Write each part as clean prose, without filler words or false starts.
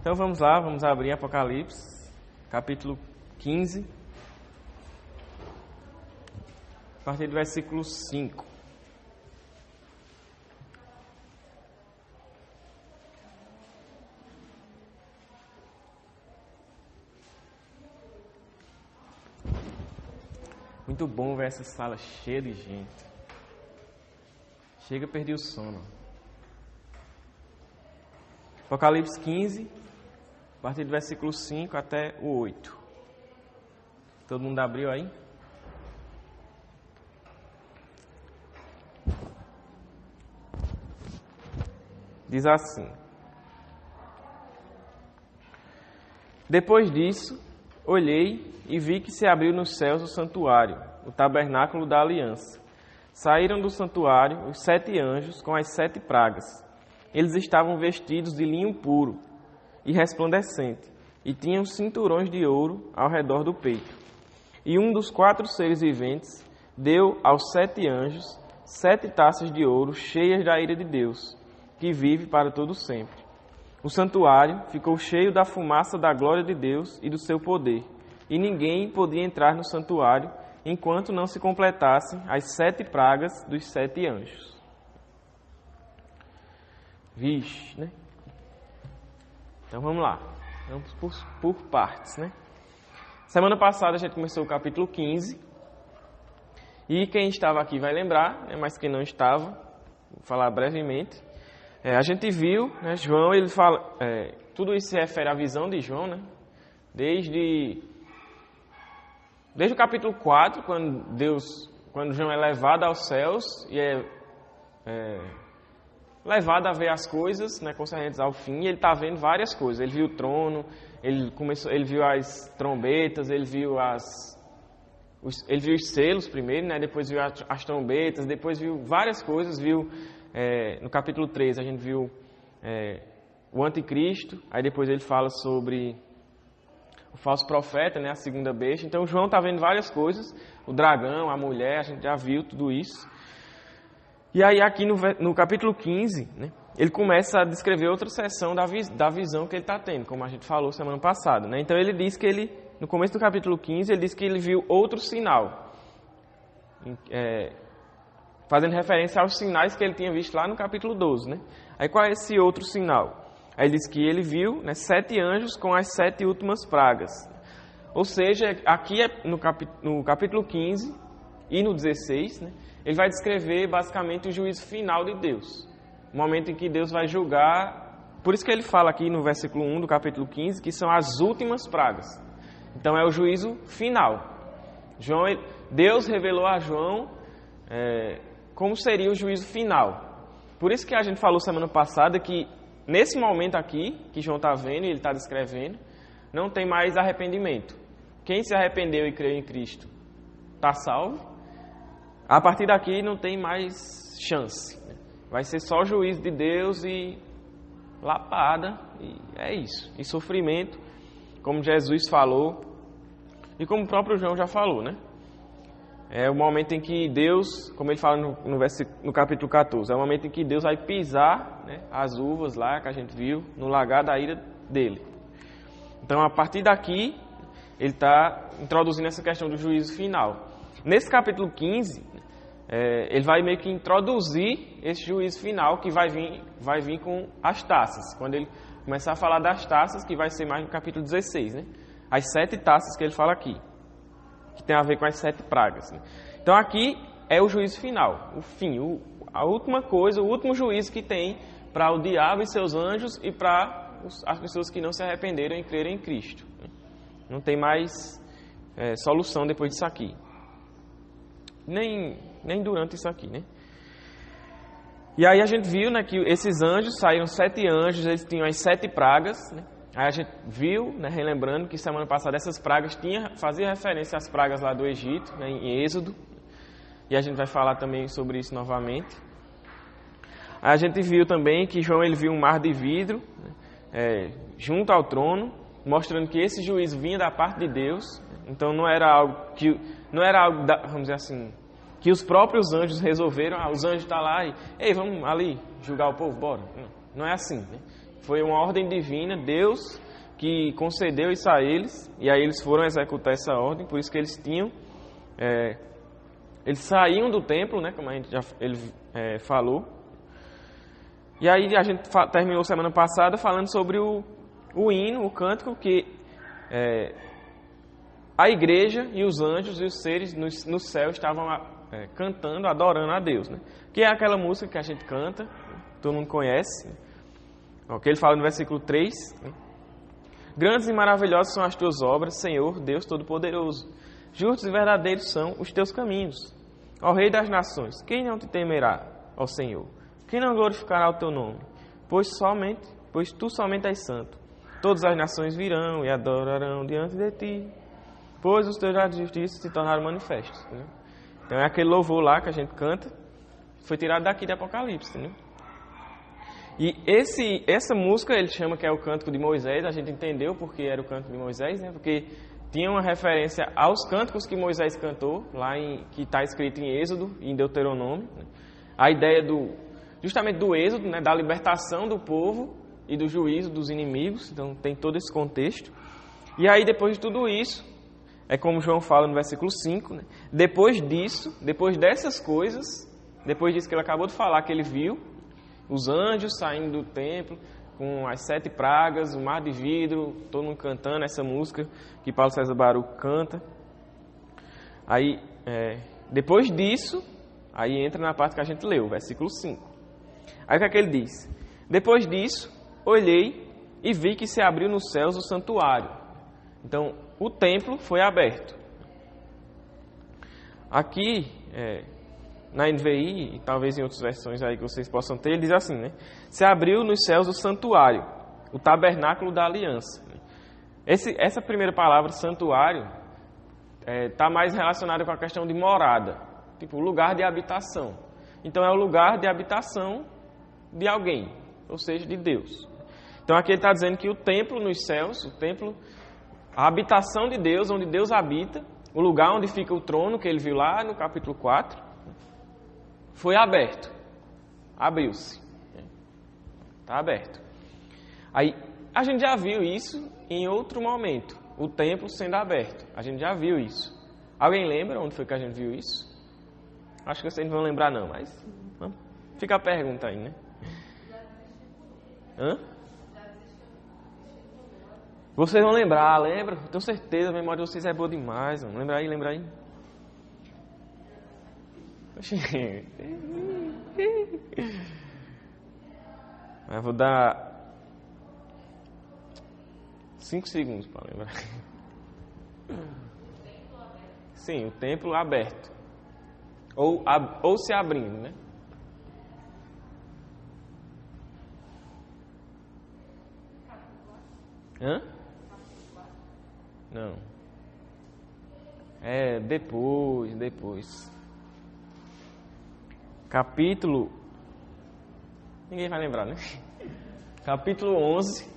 Então vamos lá, vamos abrir Apocalipse, capítulo 15, a partir do versículo 5. Muito bom ver essa sala cheia de gente. Chega, perdi o sono. Apocalipse 15, a partir do versículo 5 até o 8. Todo mundo abriu aí? Diz assim: Depois disso, olhei e vi que se abriu nos céus o santuário, o tabernáculo da aliança. Saíram do santuário os 7 anjos com as 7 pragas. Eles estavam vestidos de linho puro e resplandecente, e tinham cinturões de ouro ao redor do peito. E um dos 4 seres viventes deu aos 7 anjos 7 taças de ouro cheias da ira de Deus, que vive para todo sempre. O santuário ficou cheio da fumaça da glória de Deus e do seu poder, e ninguém podia entrar no santuário enquanto não se completassem as 7 pragas dos 7 anjos. Vixe, né? Então vamos lá, vamos por partes, né? Semana passada a gente começou o capítulo 15, e quem estava aqui vai lembrar, né? Mas quem não estava, vou falar brevemente. A gente viu, né, João, ele fala, tudo isso se refere à visão de João, né? Desde o capítulo 4, quando João é levado aos céus e é levado a ver as coisas, né, concernentes ao fim, e ele está vendo várias coisas. Ele viu o trono, ele viu as trombetas, ele viu os selos primeiro, né, depois viu as trombetas, depois viu várias coisas, no capítulo 3 a gente viu o anticristo, aí depois ele fala sobre o falso profeta, né, a segunda besta. Então João está vendo várias coisas, o dragão, a mulher, a gente já viu tudo isso. E aí aqui no capítulo 15, né, ele começa a descrever outra seção da visão que ele está tendo, como a gente falou semana passada, né? Então ele diz que no começo do capítulo 15, ele diz que ele viu outro sinal, fazendo referência aos sinais que ele tinha visto lá no capítulo 12, né? Aí qual é esse outro sinal? Aí ele diz que ele viu, né, 7 anjos com as 7 últimas pragas. Ou seja, aqui no capítulo 15 e no 16, né, ele vai descrever basicamente o juízo final de Deus. O momento em que Deus vai julgar. Por isso que ele fala aqui no versículo 1 do capítulo 15 que são as últimas pragas. Então é o juízo final. Deus revelou a João como seria o juízo final. Por isso que a gente falou semana passada que nesse momento aqui, que João está vendo e ele está descrevendo, não tem mais arrependimento. Quem se arrependeu e creu em Cristo está salvo. A partir daqui não tem mais chance. Vai ser só juízo de Deus e lapada, e é isso. E sofrimento, como Jesus falou, e como o próprio João já falou, né? É o momento em que Deus, como ele fala no capítulo 14, é o momento em que Deus vai pisar, né, as uvas lá que a gente viu no lagar da ira dele. Então, a partir daqui, ele está introduzindo essa questão do juízo final. Nesse capítulo 15, ele vai meio que introduzir esse juízo final que vai vir com as taças. Quando ele começar a falar das taças, que vai ser mais no capítulo 16, né? As 7 taças que ele fala aqui, que tem a ver com as 7 pragas, né? Então aqui é o juízo final, o fim, a última coisa, o último juízo que tem para o diabo e seus anjos e para as pessoas que não se arrependeram e creram em Cristo. Não tem mais solução depois disso aqui. Nem durante isso aqui, né? E aí a gente viu, né, que esses anjos, saíram 7 anjos, eles tinham as 7 pragas, né? Aí a gente viu, né, relembrando que semana passada essas pragas fazia referência às pragas lá do Egito, né, em Êxodo. E a gente vai falar também sobre isso novamente. Aí a gente viu também que João ele viu um mar de vidro, né, junto ao trono, mostrando que esse juízo vinha da parte de Deus. Então não era algo, vamos dizer assim, que os próprios anjos resolveram. Os anjos estão lá e, ei, vamos ali julgar o povo, bora. Não é assim, né? Foi uma ordem divina, Deus que concedeu isso a eles, e aí eles foram executar essa ordem, por isso que eles tinham... eles saíam do templo, né, como a gente ele falou. E aí a gente terminou semana passada falando sobre o hino, o cântico, que a igreja e os anjos e os seres no céu estavam cantando, adorando a Deus, né? Que é aquela música que a gente canta, todo mundo conhece, o que ele fala no versículo 3, né? Grandes e maravilhosas são as tuas obras, Senhor, Deus Todo-Poderoso. Justos e verdadeiros são os teus caminhos. Ó Rei das nações, quem não te temerá, ó Senhor? Quem não glorificará o teu nome? Pois tu somente és santo. Todas as nações virão e adorarão diante de ti, pois os teus atos de justiça se tornaram manifestos. Né? Então é aquele louvor lá que a gente canta, foi tirado daqui de Apocalipse, né? E essa música ele chama que é o Cântico de Moisés. A gente entendeu porque era o Cântico de Moisés, né? Porque tinha uma referência aos cânticos que Moisés cantou, que está escrito em Êxodo e em Deuteronômio. Né? A ideia justamente do Êxodo, né? Da libertação do povo e do juízo dos inimigos. Então tem todo esse contexto. E aí depois de tudo isso, é como João fala no versículo 5, né? Depois dessas coisas, depois disso que ele acabou de falar, que ele viu os anjos saindo do templo com as 7 pragas, o mar de vidro, todo mundo cantando essa música que Paulo César Baruch canta. Aí, depois disso, aí entra na parte que a gente leu, versículo 5. Aí o que é que ele diz? Depois disso, olhei e vi que se abriu nos céus o santuário. Então, o templo foi aberto. Aqui, na NVI, e talvez em outras versões aí que vocês possam ter, ele diz assim, né? Se abriu nos céus o santuário, o tabernáculo da aliança. Essa primeira palavra, santuário, está mais relacionada com a questão de morada, tipo lugar de habitação. Então é o lugar de habitação de alguém, ou seja, de Deus. Então aqui ele está dizendo que o templo nos céus, o templo, a habitação de Deus, onde Deus habita, o lugar onde fica o trono, que ele viu lá no capítulo 4, foi aberto. Abriu-se. Está aberto. Aí, a gente já viu isso em outro momento. O templo sendo aberto. A gente já viu isso. Alguém lembra onde foi que a gente viu isso? Acho que vocês não vão lembrar não, mas fica a pergunta aí, né? Hã? Vocês vão lembrar, lembra? Tenho certeza, a memória de vocês é boa demais. Mano. Lembra aí. Mas vou dar 5 segundos para lembrar. Sim, o templo aberto. Ou se abrindo, né? Hã? Não. Depois. Capítulo... Ninguém vai lembrar, né? Capítulo 11.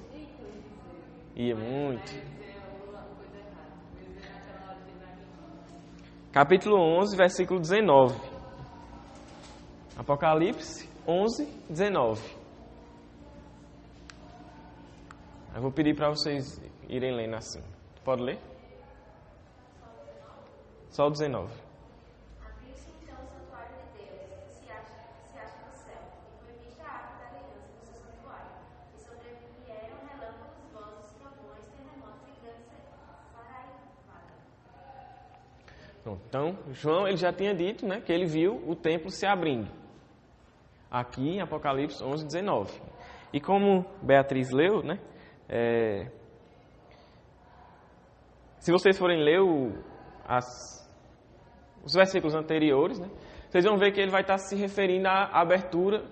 Ia muito. Capítulo 11, versículo 19. Apocalipse 11, 19. Eu vou pedir para vocês irem lendo assim. Pode ler? Só o 19. Abriu-se então o santuário de Deus, que se acha no céu, e foi vista a arca da aliança no seu santuário, e sobrevieram relâmpagos, vozes, trovões, terremotos e grandes saraivadas. Então, João ele já tinha dito, né, que ele viu o templo se abrindo. Aqui em Apocalipse 11, 19. E como Beatriz leu, né, se vocês forem ler os versículos anteriores, né, vocês vão ver que ele vai estar se referindo à abertura,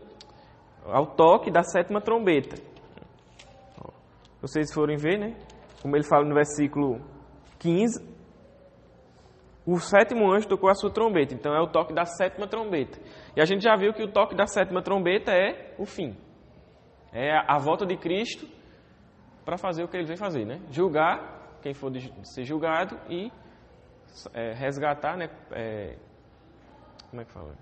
ao toque da 7ª trombeta. Se vocês forem ver, né, como ele fala no versículo 15, o 7º anjo tocou a sua trombeta, então é o toque da 7ª trombeta. E a gente já viu que o toque da 7ª trombeta é o fim. É a volta de Cristo para fazer o que ele veio fazer, né? Julgar quem for de ser julgado e resgatar, né? Como é que fala?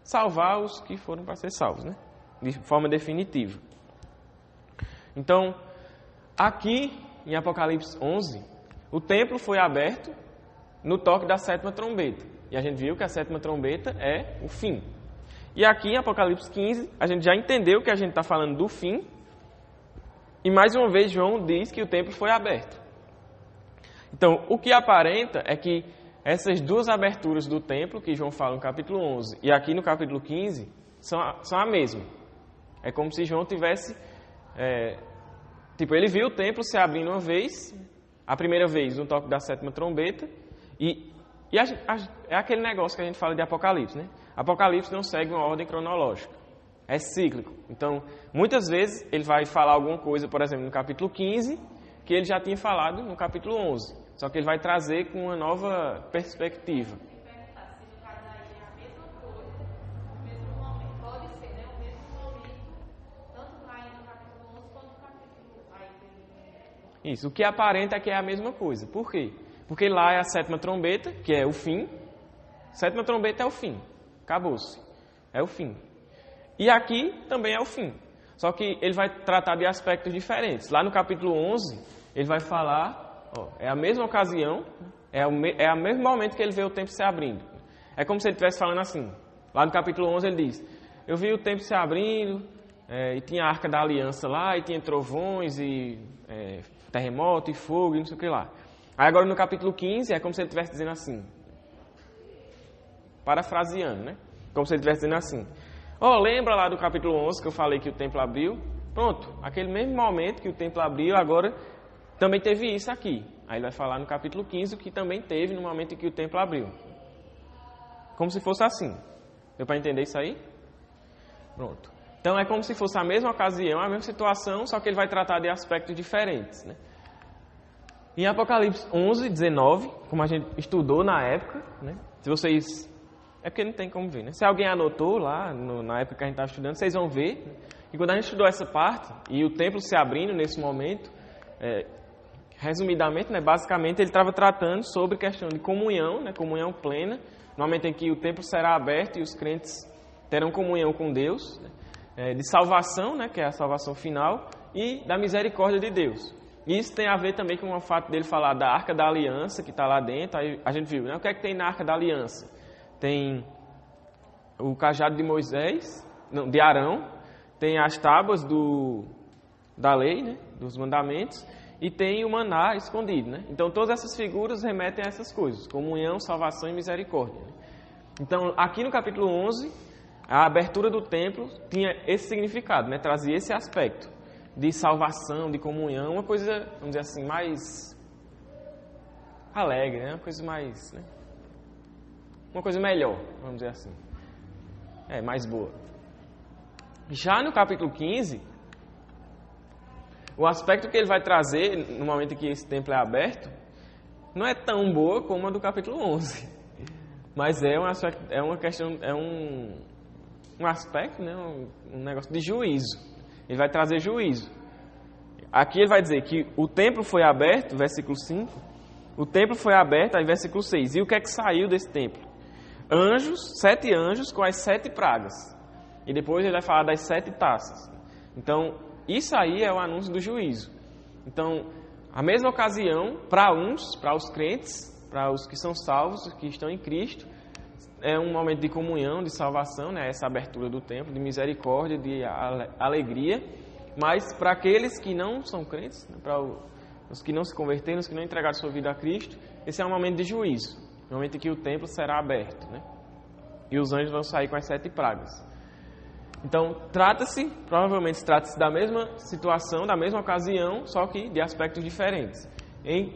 Salvar os que foram para ser salvos, né? De forma definitiva. Então, aqui em Apocalipse 11, o templo foi aberto no toque da 7ª trombeta. E a gente viu que a 7ª trombeta é o fim. E aqui em Apocalipse 15, a gente já entendeu que a gente está falando do fim. E mais uma vez João diz que o templo foi aberto. Então, o que aparenta é que essas duas aberturas do templo, que João fala no capítulo 11 e aqui no capítulo 15, são a mesma. É como se João tivesse... ele viu o templo se abrindo uma vez, a primeira vez no toque da 7ª trombeta, é aquele negócio que a gente fala de Apocalipse, né? Apocalipse não segue uma ordem cronológica, é cíclico. Então, muitas vezes ele vai falar alguma coisa, por exemplo, no capítulo 15, que ele já tinha falado no capítulo 11, só que ele vai trazer com uma nova perspectiva. Isso, o que aparenta é que é a mesma coisa. Por quê? Porque lá é a 7ª trombeta, que é o fim. 7ª trombeta é o fim. Acabou-se. É o fim. E aqui também é o fim. Só que ele vai tratar de aspectos diferentes. Lá no capítulo 11, ele vai falar, é a mesma ocasião, é o mesmo momento que ele vê o templo se abrindo. É como se ele estivesse falando assim. Lá no capítulo 11 ele diz, eu vi o templo se abrindo, e tinha a Arca da Aliança lá, e tinha trovões, e terremoto, e fogo, e não sei o que lá. Aí agora no capítulo 15 é como se ele estivesse dizendo assim, parafraseando, né? Como se ele estivesse dizendo assim, lembra lá do capítulo 11 que eu falei que o templo abriu? Pronto, aquele mesmo momento que o templo abriu, agora também teve isso aqui. Aí ele vai falar no capítulo 15 o que também teve no momento em que o templo abriu. Como se fosse assim. Deu para entender isso aí? Pronto. Então é como se fosse a mesma ocasião, a mesma situação, só que ele vai tratar de aspectos diferentes, né? Em Apocalipse 11, 19, como a gente estudou na época, né? Se vocês... É porque não tem como ver, né? Se alguém anotou lá, na época que a gente estava estudando, vocês vão ver que quando a gente estudou essa parte, e o templo se abrindo nesse momento, resumidamente, né, basicamente, ele estava tratando sobre questão de comunhão, né, comunhão plena, no momento em que o templo será aberto e os crentes terão comunhão com Deus, né, de salvação, né, que é a salvação final, e da misericórdia de Deus. E isso tem a ver também com o fato dele falar da Arca da Aliança, que está lá dentro. Aí a gente viu, né, o que é que tem na Arca da Aliança? Tem o cajado de Moisés, não, de Arão, tem as tábuas da lei, né, dos mandamentos, e tem o maná escondido, né? Então todas essas figuras remetem a essas coisas, comunhão, salvação e misericórdia, né? Então aqui no capítulo 11, a abertura do templo tinha esse significado, né? Trazia esse aspecto de salvação, de comunhão, uma coisa, vamos dizer assim, mais alegre, né? Uma coisa mais, né? Uma coisa melhor, vamos dizer assim. Mais boa. Já no capítulo 15, o aspecto que ele vai trazer no momento em que esse templo é aberto não é tão boa como a do capítulo 11. Mas é um aspecto, um aspecto, né, um negócio de juízo. Ele vai trazer juízo. Aqui ele vai dizer que o templo foi aberto, versículo 5. O templo foi aberto, aí versículo 6. E o que é que saiu desse templo? 7 anjos com as 7 pragas. E depois ele vai falar das 7 taças. Então, isso aí é o anúncio do juízo. Então, a mesma ocasião, para os crentes, para os que são salvos, que estão em Cristo, é um momento de comunhão, de salvação, né? Essa abertura do templo, de misericórdia, de alegria. Mas para aqueles que não são crentes, né? Para os que não se converteram, os que não entregaram sua vida a Cristo, esse é um momento de juízo. No momento em que o templo será aberto, né? E os anjos vão sair com as 7 pragas. Então, provavelmente trata-se da mesma situação, da mesma ocasião, só que de aspectos diferentes.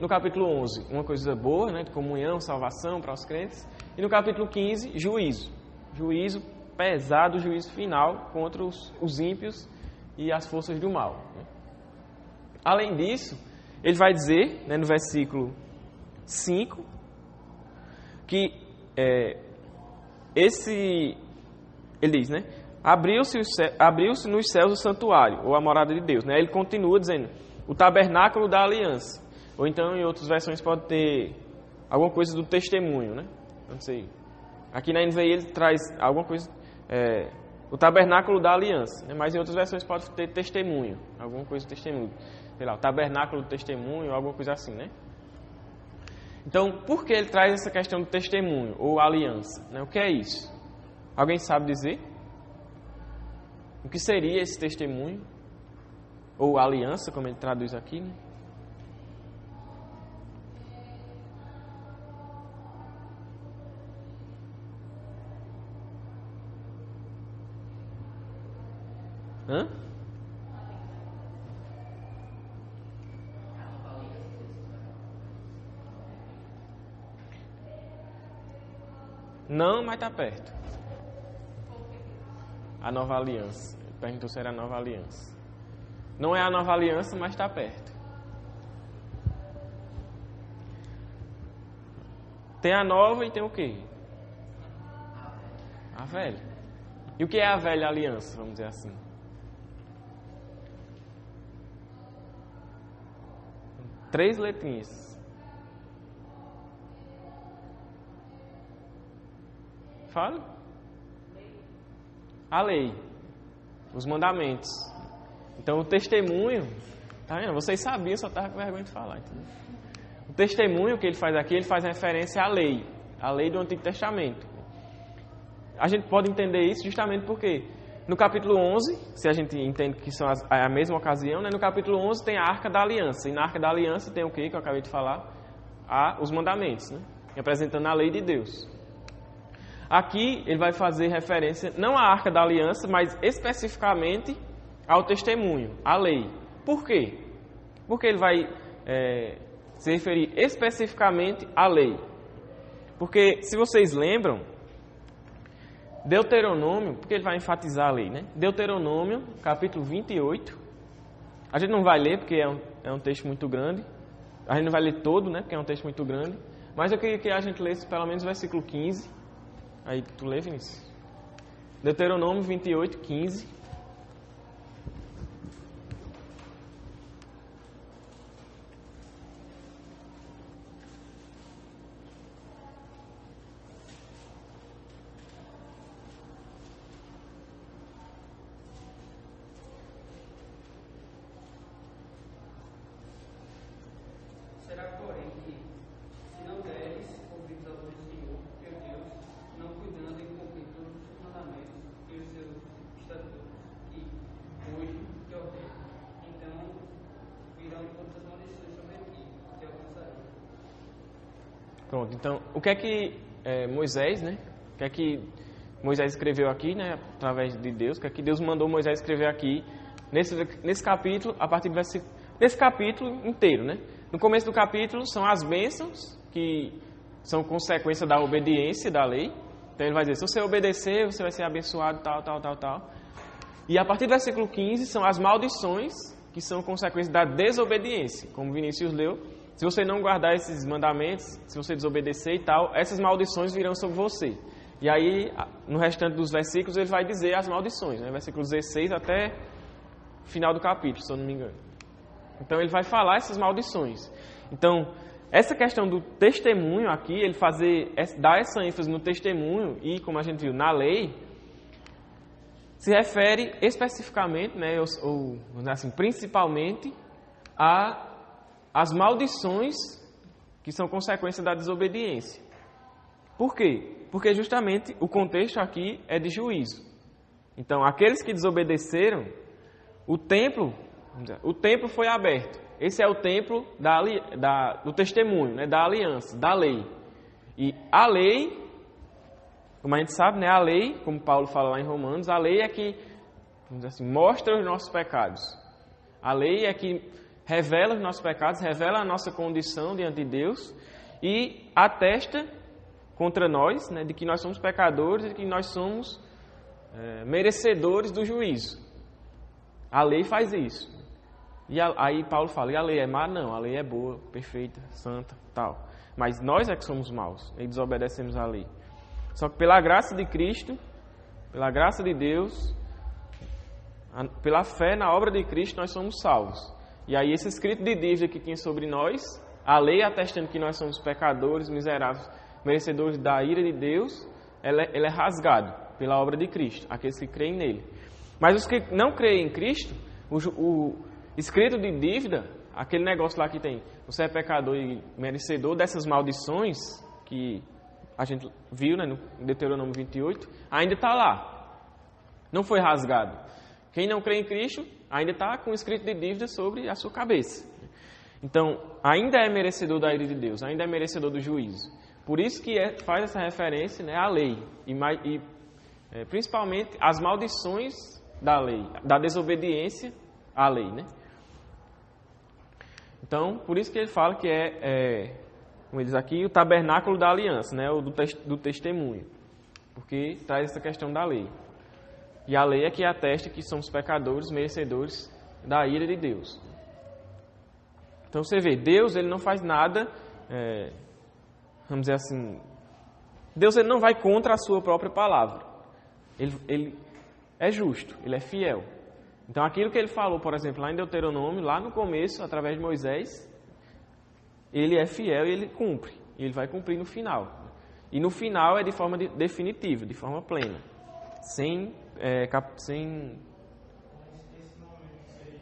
No capítulo 11, uma coisa boa, né, de comunhão, salvação para os crentes. E no capítulo 15, juízo. Juízo pesado, juízo final contra os ímpios e as forças do mal. Além disso, ele vai dizer, né, no versículo 5, que ele diz, né? Abriu-se nos céus o santuário, ou a morada de Deus, né? Ele continua dizendo, o tabernáculo da aliança. Ou então, em outras versões, pode ter alguma coisa do testemunho, né? Não sei. Aqui na NVI ele traz alguma coisa, o tabernáculo da aliança, né? Mas em outras versões pode ter testemunho, alguma coisa de testemunho. Sei lá, o tabernáculo do testemunho, alguma coisa assim, né? Então, por que ele traz essa questão do testemunho, ou aliança? Né? O que é isso? Alguém sabe dizer? O que seria esse testemunho? Ou aliança, como ele traduz aqui, né? Hã? Não, mas está perto. A nova aliança. Ele perguntou se era a nova aliança. Não é a nova aliança, mas está perto. Tem a nova e tem o quê? A velha. E o que é a velha aliança, vamos dizer assim? Três letrinhas. Fala. A lei. Os mandamentos. Então o testemunho, tá vendo? Vocês sabiam, só estava com vergonha de falar. Entendeu? O testemunho que ele faz aqui, ele faz referência à lei. A lei do Antigo Testamento. A gente pode entender isso justamente porque no capítulo 11, se a gente entende que são a mesma ocasião, né? No capítulo 11 tem a Arca da Aliança. E na Arca da Aliança tem o que eu acabei de falar? Os mandamentos, né? Representando a lei de Deus. Aqui ele vai fazer referência não à Arca da Aliança, mas especificamente ao testemunho, à lei. Por quê? Porque ele vai se referir especificamente à lei. Porque, se vocês lembram, Deuteronômio, porque ele vai enfatizar a lei, né? Deuteronômio, capítulo 28. A gente não vai ler, porque é um texto muito grande. A gente não vai ler todo, né? Porque é um texto muito grande. Mas eu queria que a gente lesse pelo menos o versículo 15. Aí, tu lê, Vinícius? Deuteronômio 28, 15. Será, porém, que, se não deres ouvidos ao Senhor, teu Deus, não cuidando em cumprir todos os seus mandamentos e os seus estatutos, que hoje te ordeno, então virão todas as maldições sobre ti, te alcançarão. Pronto, então, o que é que Moisés, né? O que é que Moisés escreveu aqui, né? Através de Deus, o que é que Deus mandou Moisés escrever aqui, nesse capítulo, a partir do versículo, nesse capítulo inteiro, né? No começo do capítulo são as bênçãos, que são consequência da obediência da lei. Então ele vai dizer, se você obedecer, você vai ser abençoado, tal. E a partir do versículo 15 são as maldições, que são consequência da desobediência. Como Vinícius leu, se você não guardar esses mandamentos, se você desobedecer e tal, essas maldições virão sobre você. E aí, no restante dos versículos, ele vai dizer as maldições, né? Versículo 16 até o final do capítulo, se eu não me engano. Então ele vai falar essas maldições. Então, essa questão do testemunho aqui, ele dar essa ênfase no testemunho e, como a gente viu, na lei, se refere especificamente, né, ou vamos dizer assim, principalmente, às maldições que são consequência da desobediência. Por quê? Porque justamente o contexto aqui é de juízo. Então, aqueles que desobedeceram, o templo foi aberto. Esse é o templo do testemunho, né, da aliança, da lei. E a lei, como a gente sabe, né, a lei, como Paulo fala lá em Romanos, a lei é que, vamos dizer assim, mostra os nossos pecados. A lei é que revela os nossos pecados, revela a nossa condição diante de Deus e atesta contra nós, né, de que nós somos pecadores e de que nós somos merecedores do juízo. A lei faz isso. E aí Paulo fala, e a lei é má? Não, a lei é boa, perfeita, santa, tal. Mas nós é que somos maus e desobedecemos a lei. Só que pela graça de Cristo, pela graça de Deus, pela fé na obra de Cristo, nós somos salvos. E aí esse escrito de dívida que tinha sobre nós, a lei atestando que nós somos pecadores, miseráveis, merecedores da ira de Deus, ele é rasgado. pela obra de Cristo, aqueles que creem nele. Mas os que não creem em Cristo, o escrito de dívida, aquele negócio lá que tem, você é pecador e merecedor dessas maldições, que a gente viu, né, no Deuteronômio 28, ainda está lá. Não foi rasgado. Quem não crê em Cristo ainda está com o escrito de dívida sobre a sua cabeça. Então, ainda é merecedor da ira de Deus, ainda é merecedor do juízo. Por isso que faz essa referência, né, à lei e principalmente às maldições da lei, da desobediência à lei, né? Então, por isso que ele fala que como ele diz aqui, o tabernáculo da aliança, né, ou do testemunho, porque traz essa questão da lei. E a lei é que atesta que somos pecadores, merecedores da ira de Deus. Então você vê, Deus ele não faz nada, vamos dizer assim, Deus ele não vai contra a sua própria palavra. Ele é justo, ele é fiel. Então aquilo que ele falou, por exemplo, lá em Deuteronômio, lá no começo, através de Moisés, ele é fiel e ele cumpre. E ele vai cumprir no final. E no final é de forma definitiva, de forma plena. Sem... Esse momento seria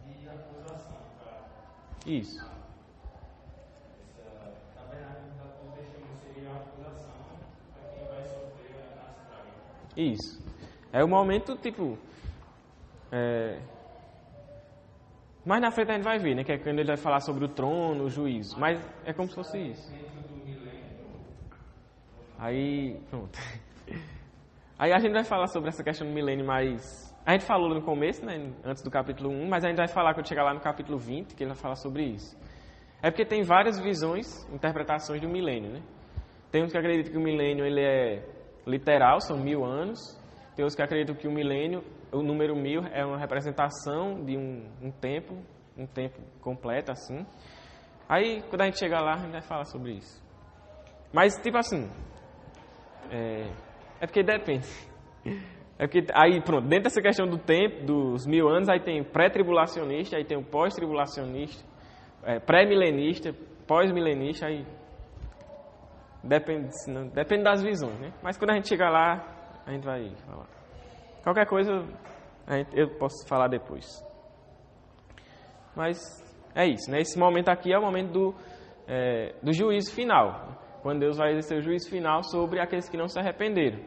de acusação, tá? Isso. Essa tabernáculo do testemunho seria a acusação para quem vai sofrer nas pragas. Isso. É o momento, tipo... Mais na frente a gente vai ver, né? Que é quando ele vai falar sobre o trono, o juízo. Mas é como se fosse isso. Aí, pronto. Aí a gente vai falar sobre essa questão do milênio, mas... A gente falou no começo, né? Antes do capítulo 1, mas a gente vai falar quando chegar lá no capítulo 20, que ele vai falar sobre isso. É porque tem várias visões, interpretações do milênio, né? Tem uns que acreditam que o milênio ele é literal, são 1000 anos. Tem outros que acreditam que o milênio, o número 1000 é uma representação de um tempo completo, assim. Aí, quando a gente chegar lá, a gente vai falar sobre isso. Mas, tipo assim... É porque depende. É porque aí, pronto, dentro dessa questão do tempo, dos 1000 anos, aí tem pré-tribulacionista, aí tem o pós-tribulacionista, pré-milenista, pós-milenista, aí depende das visões, né? Mas quando a gente chegar lá, a gente vai falar. Qualquer coisa, eu posso falar depois. Mas é isso, né? Esse momento aqui é o momento do juízo final. Quando Deus vai exercer o juízo final sobre aqueles que não se arrependeram.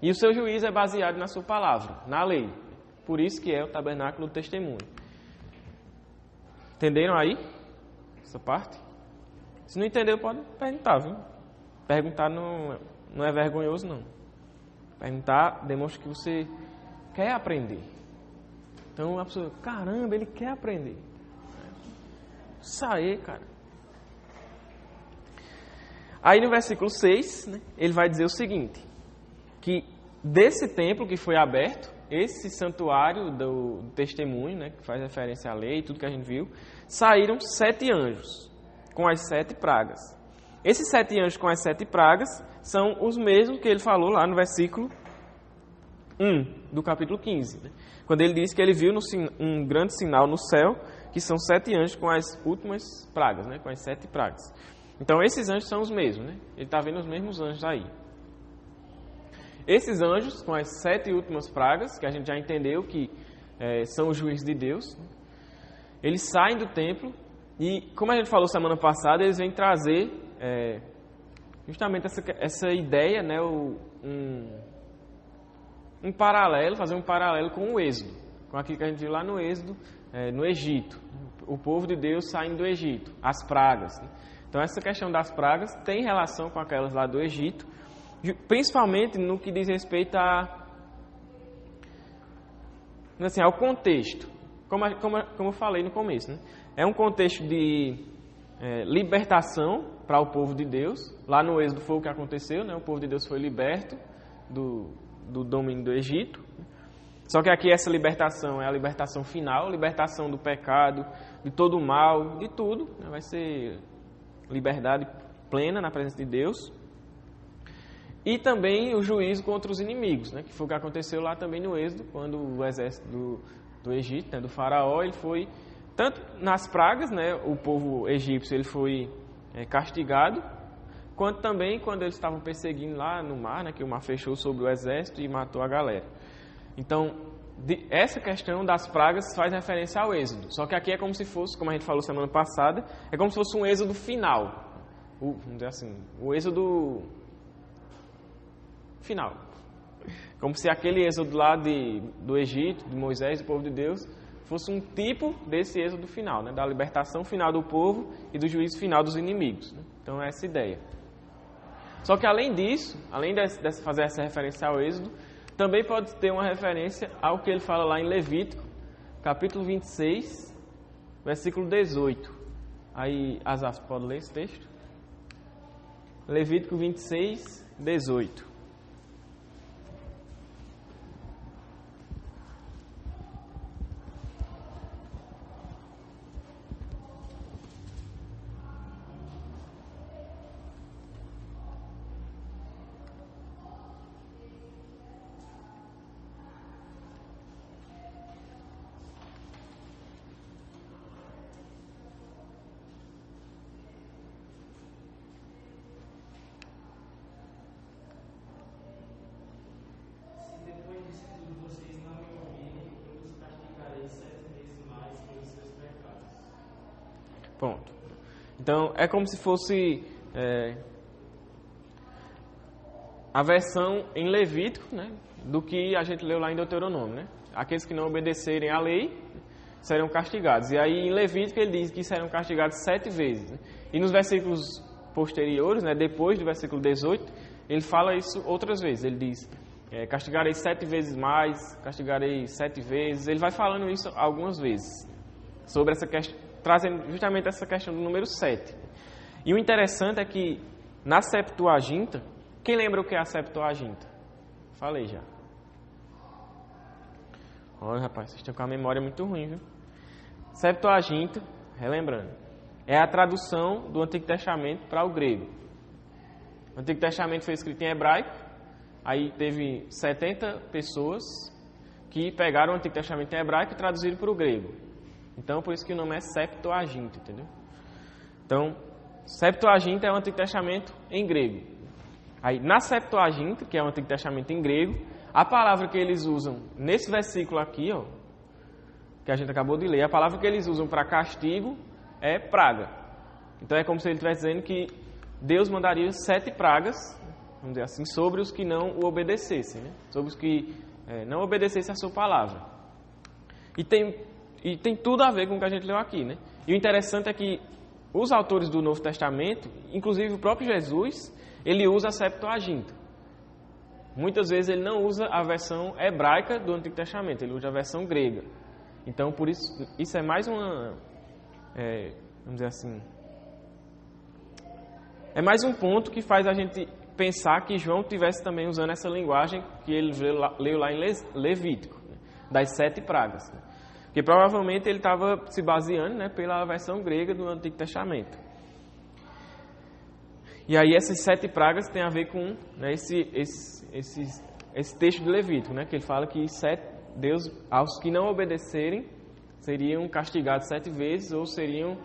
E o seu juízo é baseado na sua palavra, na lei. Por isso que é o tabernáculo do testemunho. Entenderam aí? Essa parte? Se não entendeu, pode perguntar, viu? Perguntar não é vergonhoso, não. Perguntar demonstra que você quer aprender. Então a pessoa, caramba, ele quer aprender. Isso aí, cara. Aí no versículo 6, né, ele vai dizer o seguinte, que desse templo que foi aberto, esse santuário do testemunho, né, que faz referência à lei, tudo que a gente viu, saíram 7 anjos com as 7 pragas. Esses 7 anjos com as 7 pragas são os mesmos que ele falou lá no versículo 1 do capítulo 15. Né, quando ele diz que ele viu um grande sinal no céu, que são 7 anjos com as últimas pragas, né, com as 7 pragas. Então, esses anjos são os mesmos, né? Ele está vendo os mesmos anjos aí. Esses anjos, com as 7 últimas pragas, que a gente já entendeu que são os juízes de Deus, eles saem do templo e, como a gente falou semana passada, eles vêm trazer justamente essa ideia, né? Um paralelo, fazer um paralelo com o Êxodo, com aquilo que a gente viu lá no Êxodo, no Egito. O povo de Deus saindo do Egito, as pragas, né? Então, essa questão das pragas tem relação com aquelas lá do Egito, principalmente no que diz respeito ao contexto, como eu falei no começo. Né? É um contexto de libertação para o povo de Deus. Lá no Êxodo foi o que aconteceu, né? O povo de Deus foi liberto do domínio do Egito. Só que aqui essa libertação é a libertação final, libertação do pecado, de todo o mal, de tudo. Né? Vai ser... liberdade plena na presença de Deus. E também o juízo contra os inimigos, né? Que foi o que aconteceu lá também no Êxodo, quando o exército do Egito, né? Do faraó, ele foi, tanto nas pragas, né? O povo egípcio ele foi castigado, quanto também quando eles estavam perseguindo lá no mar, né, que o mar fechou sobre o exército e matou a galera. Então, essa questão das pragas faz referência ao êxodo. Só que aqui é como se fosse, como a gente falou semana passada, é como se fosse um êxodo final. Vamos dizer assim, o êxodo final. Como se aquele êxodo lá do Egito, de Moisés, do povo de Deus, fosse um tipo desse êxodo final, né? Da libertação final do povo e do juízo final dos inimigos. Né? Então é essa ideia. Só que além disso, além de fazer essa referência ao êxodo, também pode ter uma referência ao que ele fala lá em Levítico, capítulo 26, versículo 18. Aí, Asaf, pode ler esse texto? Levítico 26, 18. Pronto. Então, é como se fosse a versão em Levítico, né, do que a gente leu lá em Deuteronômio. Né? Aqueles que não obedecerem à lei serão castigados. E aí, em Levítico, ele diz que serão castigados 7 vezes. Né? E nos versículos posteriores, né, depois do versículo 18, ele fala isso outras vezes. Ele diz, castigarei 7 vezes mais, castigarei 7 vezes. Ele vai falando isso algumas vezes, sobre essa questão, trazendo justamente essa questão do número 7. E o interessante é que na Septuaginta, quem lembra o que é a Septuaginta? Falei já. Olha, rapaz, vocês estão com a memória muito ruim, viu? Septuaginta, relembrando, é a tradução do Antigo Testamento para o grego. O Antigo Testamento foi escrito em hebraico, aí teve 70 pessoas que pegaram o Antigo Testamento em hebraico e traduziram para o grego. Então, por isso que o nome é Septuaginta, entendeu? Então, Septuaginta é o Antigo Testamento em grego. Aí, na Septuaginta, que é o Antigo Testamento em grego, a palavra que eles usam nesse versículo aqui, ó, que a gente acabou de ler, a palavra que eles usam para castigo é praga. Então, é como se ele estivesse dizendo que Deus mandaria 7 pragas, vamos dizer assim, sobre os que não o obedecessem, né? Sobre os que não obedecessem a sua palavra. E tem tudo a ver com o que a gente leu aqui, né? E o interessante é que os autores do Novo Testamento, inclusive o próprio Jesus, ele usa a Septuaginta. Muitas vezes ele não usa a versão hebraica do Antigo Testamento, ele usa a versão grega. Então, por isso é mais uma... vamos dizer assim... É mais um ponto que faz a gente pensar que João estivesse também usando essa linguagem que ele leu lá em Levítico, né? Das 7 pragas, né? Porque provavelmente ele estava se baseando, né, pela versão grega do Antigo Testamento. E aí essas 7 pragas têm a ver com, né, esse texto de Levítico, né, que ele fala que Deus, aos que não obedecerem, seriam castigados 7 vezes ou seriam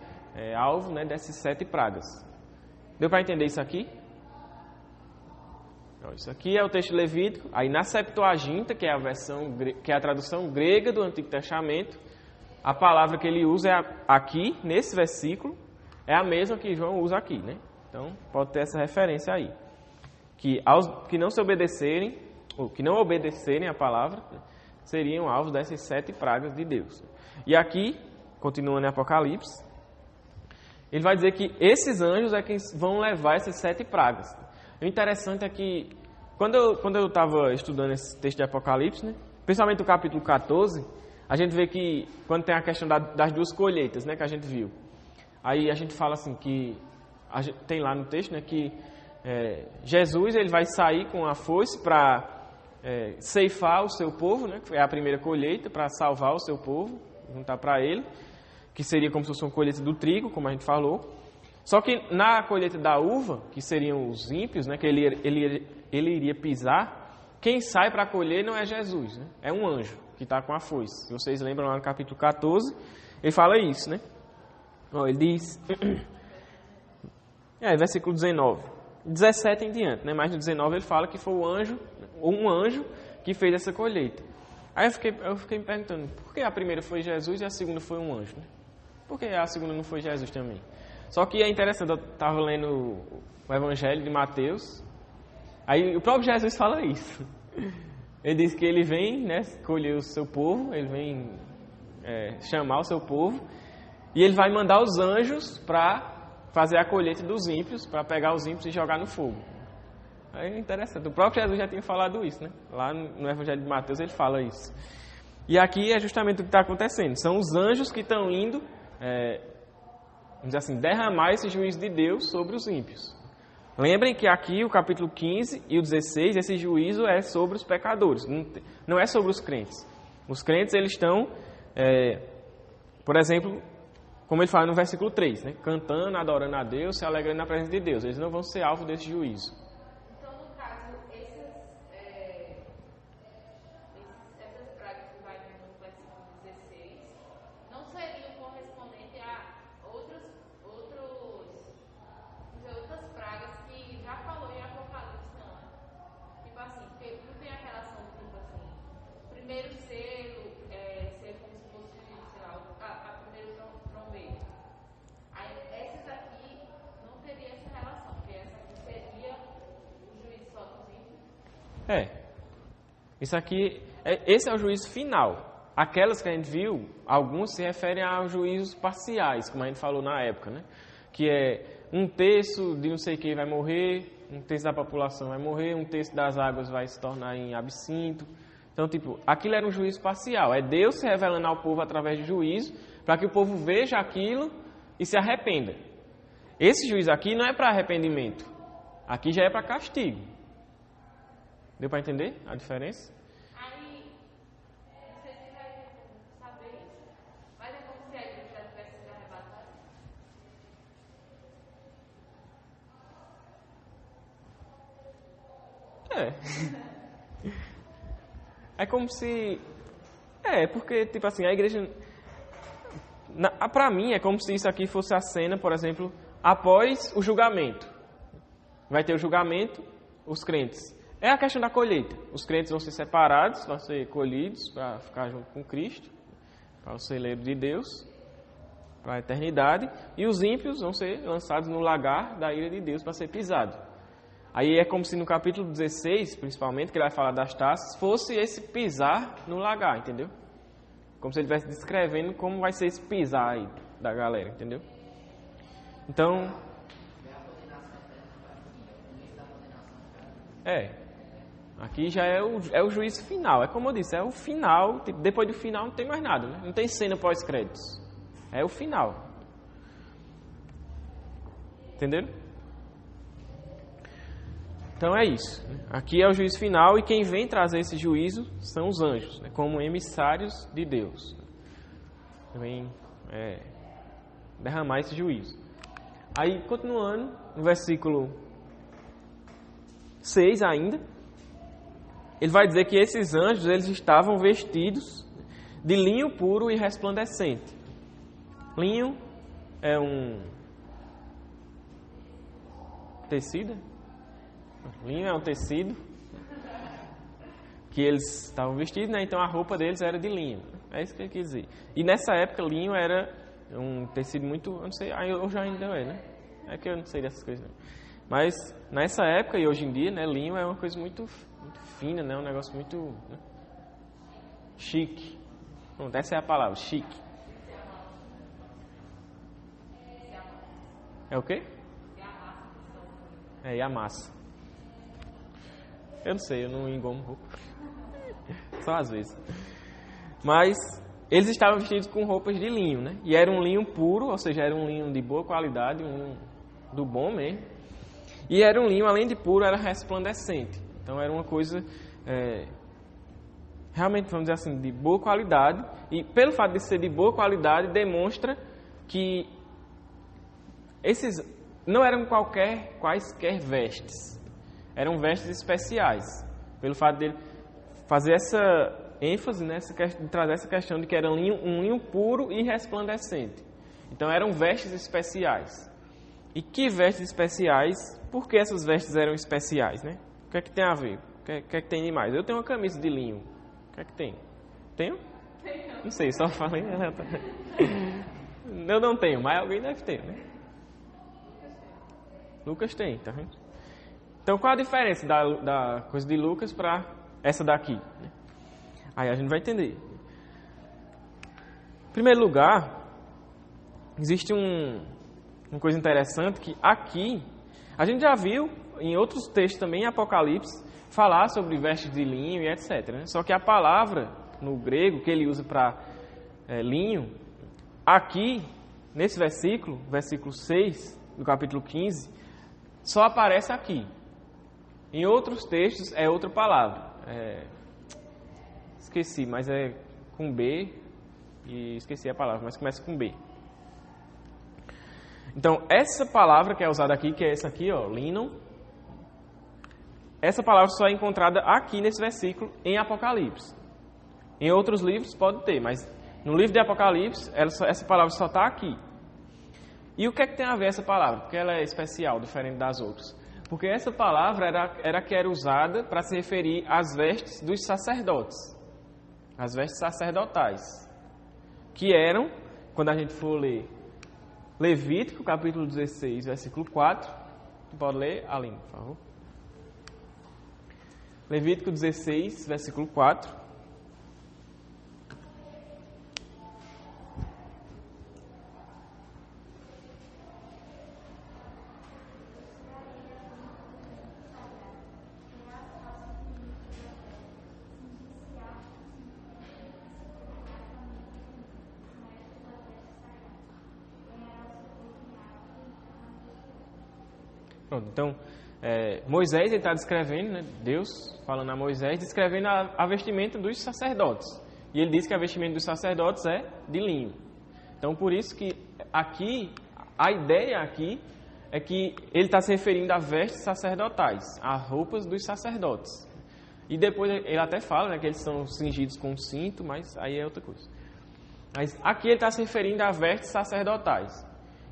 alvo, né, dessas 7 pragas. Deu para entender isso aqui? Isso aqui é o texto levítico. Aí na Septuaginta, que é a tradução grega do Antigo Testamento, a palavra que ele usa aqui, nesse versículo, é a mesma que João usa aqui, né? Então, pode ter essa referência aí. Que aos que não se obedecerem, ou que não obedecerem a palavra, seriam alvos dessas 7 pragas de Deus. E aqui, continuando em Apocalipse, ele vai dizer que esses anjos é quem vão levar essas 7 pragas. O interessante é que, quando eu estava estudando esse texto de Apocalipse, né, principalmente o capítulo 14, a gente vê que, quando tem a questão das 2 colheitas, né, que a gente viu, aí a gente fala assim, que tem lá no texto, né, que Jesus ele vai sair com a foice para ceifar o seu povo, né, que é a primeira colheita, para salvar o seu povo, juntar para ele, que seria como se fosse uma colheita do trigo, como a gente falou. Só que na colheita da uva, que seriam os ímpios, né, que ele iria pisar, quem sai para colher não é Jesus, né? É um anjo que está com a foice. Se vocês lembram lá no capítulo 14, ele fala isso, né? Ele diz, versículo 19, 17 em diante, né? Mas no 19 ele fala que foi um anjo que fez essa colheita. Aí eu fiquei me perguntando, por que a primeira foi Jesus e a segunda foi um anjo? Né? Por que a segunda não foi Jesus também? Só que é interessante, eu estava lendo o Evangelho de Mateus, aí o próprio Jesus fala isso. Ele diz que ele vem, né, escolher o seu povo, ele vem chamar o seu povo, e ele vai mandar os anjos para fazer a colheita dos ímpios, para pegar os ímpios e jogar no fogo. É interessante, o próprio Jesus já tinha falado isso, né? Lá no Evangelho de Mateus ele fala isso. E aqui é justamente o que está acontecendo, são os anjos que estão indo, vamos dizer assim, derramar esse juízo de Deus sobre os ímpios. Lembrem que aqui o capítulo 15 e o 16, esse juízo é sobre os pecadores, não é sobre os crentes. Os crentes, eles estão, por exemplo, como ele fala no versículo 3, né? Cantando, adorando a Deus, se alegrando na presença de Deus. Eles não vão ser alvo desse juízo. Então, no caso, essas pragas que vai vir no versículo 16 não seriam correspondentes a outras pragas que já falou em Apocalipse, não. Tipo assim, porque não tem a relação, tipo assim, o primeiro selo ser como se fosse, sei lá, a primeira trombeta. Aí essas aqui não teria essa relação, porque essa aqui seria o juízo só dos ímpios. Isso aqui, esse é o juízo final. Aquelas que a gente viu, alguns se referem aos juízos parciais, como a gente falou na época, né? Que é 1/3 de não sei quem vai morrer, 1/3 da população vai morrer, 1/3 das águas vai se tornar em absinto. Então, tipo, aquilo era um juízo parcial. É Deus se revelando ao povo através de juízo, para que o povo veja aquilo e se arrependa. Esse juízo aqui não é para arrependimento. Aqui já é para castigo. Deu para entender a diferença? Aí, não sei se vai saber isso, mas é como se a igreja já tivesse sido arrebatada. É como se... porque, tipo assim, a igreja... Para mim, é como se isso aqui fosse a cena, por exemplo, após o julgamento. Vai ter o julgamento, os crentes. É a questão da colheita. Os crentes vão ser separados, vão ser colhidos para ficar junto com Cristo, para o celeiro de Deus, para a eternidade. E os ímpios vão ser lançados no lagar da ira de Deus para ser pisado. Aí é como se no capítulo 16, principalmente, que ele vai falar das taças, fosse esse pisar no lagar, entendeu? Como se ele estivesse descrevendo como vai ser esse pisar aí da galera, entendeu? Então... aqui já é o juízo final. É como eu disse, é o final. Tipo, depois do final não tem mais nada, né? Não tem cena pós-créditos. É o final. Entenderam? Então é isso. Aqui é o juízo final e quem vem trazer esse juízo são os anjos, né? Como emissários de Deus. Vem derramar esse juízo. Aí, continuando, no versículo 6 ainda, ele vai dizer que esses anjos, eles estavam vestidos de linho puro e resplandecente. Linho é um tecido? Linho é um tecido que eles estavam vestidos, né? Então a roupa deles era de linho. É isso que ele quis dizer. E nessa época, linho era um tecido muito... Eu não sei, hoje ainda é, né? É que eu não sei dessas coisas, não. Mas nessa época e hoje em dia, né, linho é uma coisa muito fina, né? Um negócio muito, né, chique. Pronto, essa é a palavra, chique. É o quê? E a massa. Eu não sei, eu não engomo roupa. Só às vezes. Mas eles estavam vestidos com roupas de linho, né? E era um linho puro, ou seja, era um linho de boa qualidade, um linho do bom mesmo. E era um linho, além de puro, era resplandecente. Então era uma coisa realmente, vamos dizer assim, de boa qualidade. E pelo fato de ser de boa qualidade, demonstra que esses não eram quaisquer vestes. Eram vestes especiais. Pelo fato de fazer essa ênfase, né, de trazer essa questão de que era um linho puro e resplandecente. Então eram vestes especiais. E que vestes especiais? Por que essas vestes eram especiais, né? O que é que tem a ver? O que é que tem de mais? Eu tenho uma camisa de linho. O que é que tem? Tenho? Não sei, só falei. Eu não tenho, mas alguém deve ter, né? Lucas tem, tá vendo? Então, qual a diferença da coisa de Lucas para essa daqui? Aí a gente vai entender. Em primeiro lugar, existe uma coisa interessante que aqui, a gente já viu em outros textos também, em Apocalipse, falar sobre vestes de linho e etc. Né? Só que a palavra no grego que ele usa para linho, aqui, nesse versículo 6 do capítulo 15, só aparece aqui. Em outros textos é outra palavra. Esqueci, mas é com B e esqueci a palavra, mas começa com B. Então, essa palavra que é usada aqui, que é essa aqui, ó, linon, essa palavra só é encontrada aqui nesse versículo em Apocalipse. Em outros livros pode ter, mas no livro de Apocalipse, essa palavra só está aqui. E o que é que tem a ver essa palavra? Porque ela é especial, diferente das outras. Porque essa palavra era que era usada para se referir às vestes dos sacerdotes. As vestes sacerdotais. Que eram, quando a gente for ler Levítico, capítulo 16, versículo 4. Pode ler, Aline, por favor. Levítico 16, versículo 4. Pronto, então, Moisés está descrevendo, né, Deus falando a Moisés, descrevendo a vestimenta dos sacerdotes. E ele diz que a vestimenta dos sacerdotes é de linho. Então, por isso que aqui, a ideia aqui é que ele está se referindo a vestes sacerdotais, a roupas dos sacerdotes. E depois ele até fala, né, que eles são cingidos com cinto, mas aí é outra coisa. Mas aqui ele está se referindo a vestes sacerdotais.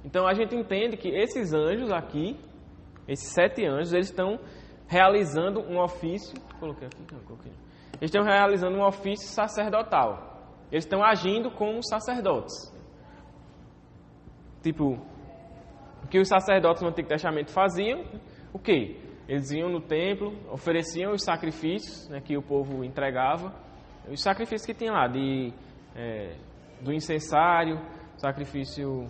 Então, a gente entende que esses anjos aqui, esses 7 anjos, eles estão realizando um ofício. Coloquei aqui? Não, coloquei. Eles estão realizando um ofício sacerdotal. Eles estão agindo como sacerdotes. Tipo, o que os sacerdotes no Antigo Testamento faziam, o quê? Eles iam no templo, ofereciam os sacrifícios, né, que o povo entregava. Os sacrifícios que tinha lá, do incensário, sacrifício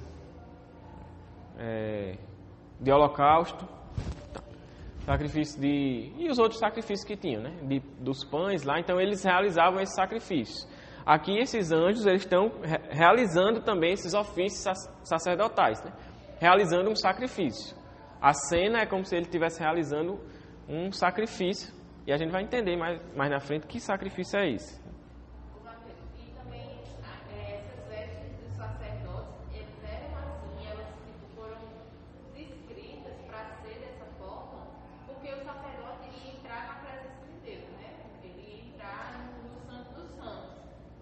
de holocausto, sacrifício e os outros sacrifícios que tinham, né? Dos pães lá, então eles realizavam esses sacrifícios. Aqui esses anjos, eles estão realizando também esses ofícios sacerdotais, né? Realizando um sacrifício. A cena é como se ele estivesse realizando um sacrifício, e a gente vai entender mais na frente que sacrifício é esse. E também essas vestes dos sacerdotes, eles eram assim, elas foram descritas para ser dessa forma, porque o sacerdote iria entrar na presença de Deus, né? Ele ia entrar no Santo dos Santos.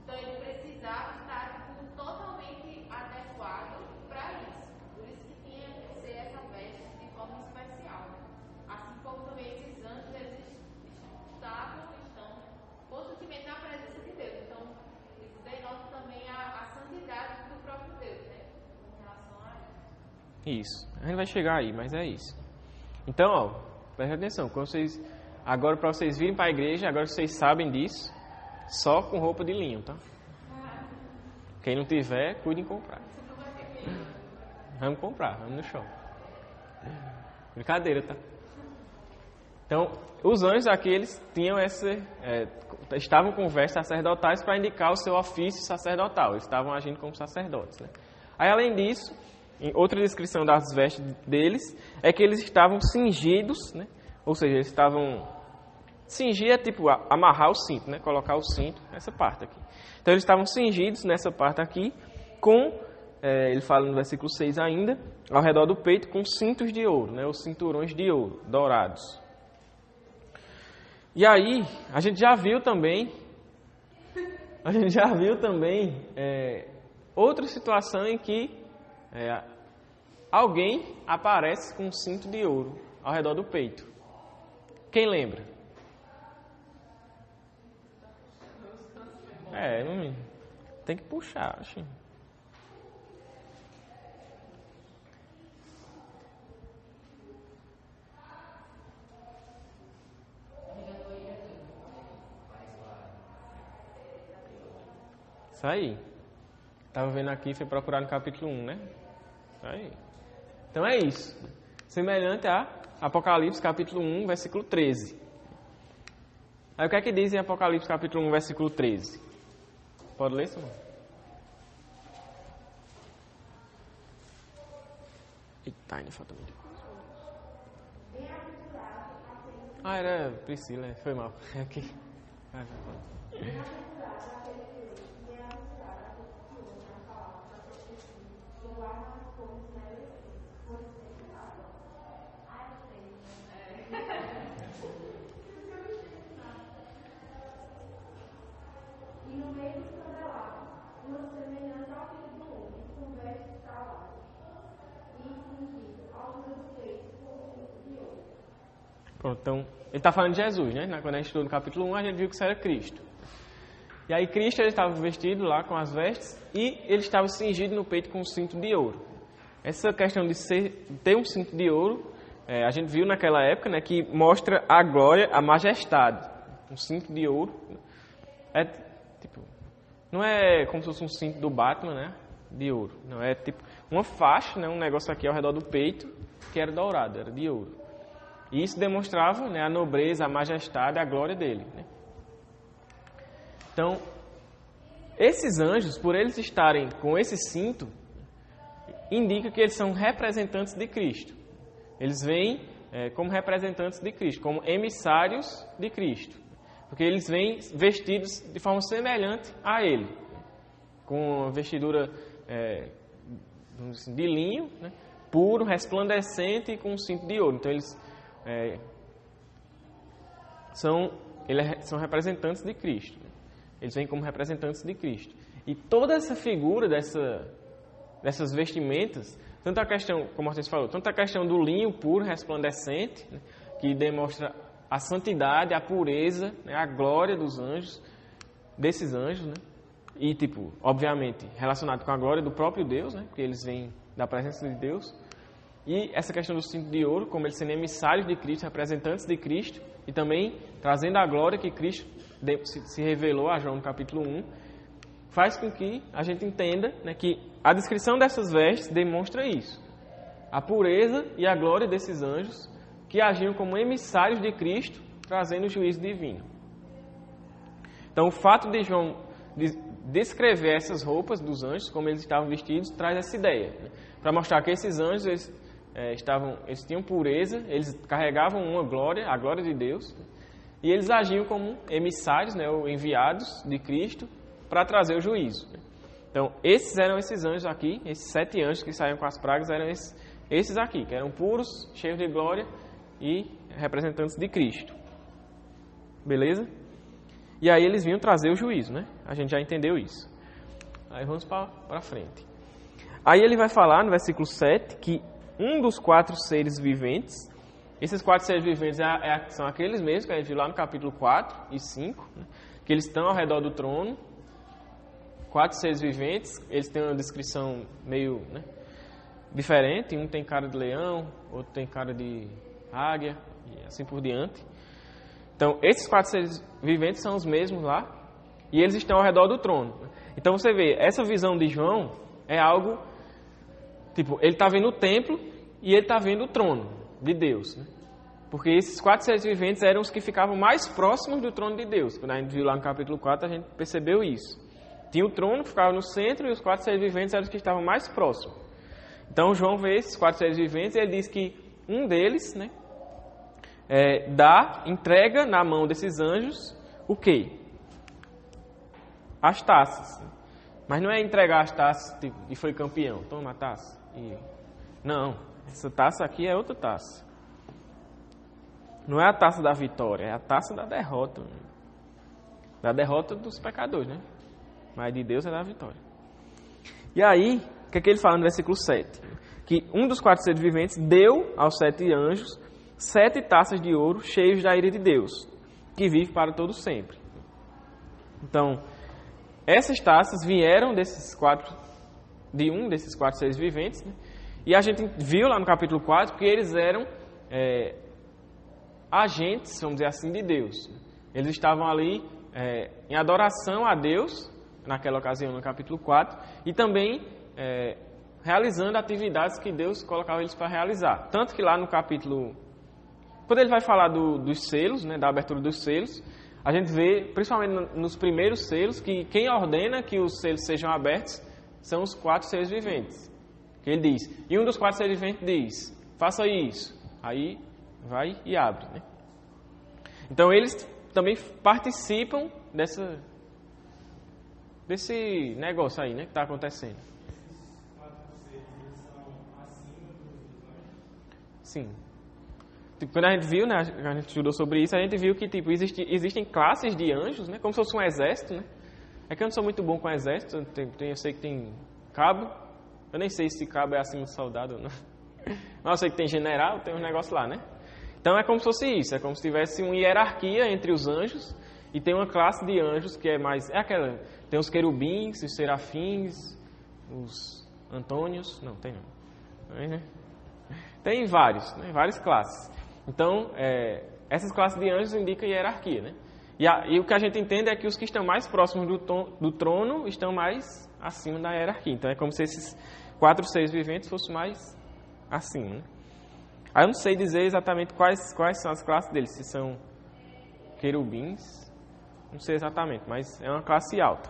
Então ele precisava estar totalmente adequado para isso. Por isso que tinha que ser essa veste de forma especial. Assim como também esses anjos, eles estão constantemente na presença de Deus. Então, isso denota também a santidade do próprio Deus, né? Com relação a isso. Isso. A gente vai chegar aí, mas é isso. Então, ó, preste atenção. Agora, para vocês virem para a igreja, agora vocês sabem disso, só com roupa de linho, tá? Quem não tiver, cuide em comprar. Vamos comprar, vamos no show. Brincadeira, tá? Então, os anjos aqui, eles tinham estavam com vestes sacerdotais para indicar o seu ofício sacerdotal. Eles estavam agindo como sacerdotes, né? Aí, além disso, em outra descrição das vestes deles, é que eles estavam cingidos, né? Ou seja, eles estavam... Cingir é tipo amarrar o cinto, né? Colocar o cinto, essa parte aqui. Então, eles estavam cingidos nessa parte aqui, com, ele fala no versículo 6 ainda, ao redor do peito, com cintos de ouro, né? Os cinturões de ouro, dourados. E aí, a gente já viu também outra situação em que alguém aparece com um cinto de ouro ao redor do peito. Quem lembra? Tem que puxar, acho. Isso aí. Estava vendo aqui, fui procurar no capítulo 1, né? Isso aí. Então é isso. Semelhante a Apocalipse capítulo 1, versículo 13. Aí o que é que diz em Apocalipse capítulo 1, versículo 13? Pode ler, senhor? Eita, ainda falta muita coisa. Era Priscila, foi mal. Aqui. E no meio dos candelabros, uma semelhante ao filho do homem, com vestes caladas, e cingido ao altura do peito com um cinto de ouro. Pronto, então, ele está falando de Jesus, né? Quando a gente estudou no capítulo 1, a gente viu que isso era Cristo. E aí Cristo ele estava vestido lá com as vestes e ele estava cingido no peito com um cinto de ouro. Essa questão de ter um cinto de ouro, a gente viu naquela época, né, que mostra a glória, a majestade. Um cinto de ouro não é como se fosse um cinto do Batman, né, de ouro. Não, é tipo uma faixa, né, um negócio aqui ao redor do peito que era dourado, era de ouro. E isso demonstrava, né, a nobreza, a majestade, a glória dele, né? Então, esses anjos, por eles estarem com esse cinto, indica que eles são representantes de Cristo. Eles vêm como representantes de Cristo, como emissários de Cristo. Porque eles vêm vestidos de forma semelhante a Ele. Com uma vestidura de linho, né, puro, resplandecente e com um cinto de ouro. Então, eles são representantes de Cristo. Eles vêm como representantes de Cristo. E toda essa figura dessas vestimentas, tanto a questão, como você falou, tanto a questão do linho puro, resplandecente, né, que demonstra a santidade, a pureza, né, a glória dos anjos, desses anjos, né, e, obviamente, relacionado com a glória do próprio Deus, né, porque eles vêm da presença de Deus, e essa questão do cinto de ouro, como eles sendo emissários de Cristo, representantes de Cristo, e também trazendo a glória que Cristo se revelou a João no capítulo 1, faz com que a gente entenda, né, que a descrição dessas vestes demonstra isso. A pureza e a glória desses anjos que agiam como emissários de Cristo, trazendo o juízo divino. Então, o fato de João descrever essas roupas dos anjos, como eles estavam vestidos, traz essa ideia, né, para mostrar que esses anjos eles tinham pureza, eles carregavam uma glória, a glória de Deus, e eles agiam como emissários, né, ou enviados de Cristo, para trazer o juízo. Então, esses eram esses anjos aqui, esses 7 anjos que saíam com as pragas, eram esses aqui, que eram puros, cheios de glória e representantes de Cristo. Beleza? E aí eles vinham trazer o juízo, né? A gente já entendeu isso. Aí vamos para frente. Aí ele vai falar no versículo 7 que um dos 4 seres viventes, esses 4 seres viventes são aqueles mesmos que a gente viu lá no capítulo 4 e 5, né, que eles estão ao redor do trono. 4 seres viventes, eles têm uma descrição meio, né, diferente. Um tem cara de leão, outro tem cara de águia e assim por diante. Então, esses 4 seres viventes são os mesmos lá e eles estão ao redor do trono. Então, você vê, essa visão de João é algo, ele está vendo o templo e ele está vendo o trono de Deus, né? Porque esses 4 seres viventes eram os que ficavam mais próximos do trono de Deus. Quando a gente viu lá no capítulo 4, a gente percebeu isso. Tinha o trono que ficava no centro e os 4 seres viventes eram os que estavam mais próximos. Então, João vê esses 4 seres viventes e ele diz que um deles, né, entrega na mão desses anjos o quê? As taças. Mas não é entregar as taças e foi campeão. Toma a taça. Não, essa taça aqui é outra taça. Não é a taça da vitória, é a taça da derrota. Da derrota dos pecadores, né? Mas de Deus é da vitória. E aí, o que é que ele fala no versículo 7? que um dos 4 seres viventes deu aos 7 anjos 7 taças de ouro cheias da ira de Deus, que vive para todo sempre. Então, essas taças vieram de um desses 4 seres viventes, né? E a gente viu lá no capítulo 4 que eles eram agentes, vamos dizer assim, de Deus. Eles estavam ali em adoração a Deus, naquela ocasião no capítulo 4, e também realizando atividades que Deus colocava eles para realizar. Tanto que lá no capítulo, quando ele vai falar dos selos, né, da abertura dos selos, a gente vê, principalmente nos primeiros selos, que quem ordena que os selos sejam abertos são os 4 seres viventes. Que ele diz, e um dos 4 seres viventes diz, faça isso. Aí vai e abre, né? Então eles também participam desse negócio aí, né, que está acontecendo. Esses 4 seres, eles são acima dos anjos? Sim. Tipo, quando a gente viu, né, a gente estudou sobre isso, a gente viu que tipo, existem classes de anjos, né, como se fosse um exército, né? É que eu não sou muito bom com exército, eu sei que tem cabo, eu nem sei se cabo é acima do soldado ou não. Mas eu sei que tem general, tem um negócio lá, né? Então é como se fosse isso, é como se tivesse uma hierarquia entre os anjos e tem uma classe de anjos que é mais... tem os querubins, os serafins, os antônios... Não, tem não. Tem vários, né? Várias classes. Então, essas classes de anjos indicam hierarquia, né? E o que a gente entende é que os que estão mais próximos do trono estão mais acima da hierarquia. Então é como se esses 4 seres viventes fossem mais acima, né? Aí eu não sei dizer exatamente quais são as classes deles, se são querubins, não sei exatamente, mas é uma classe alta.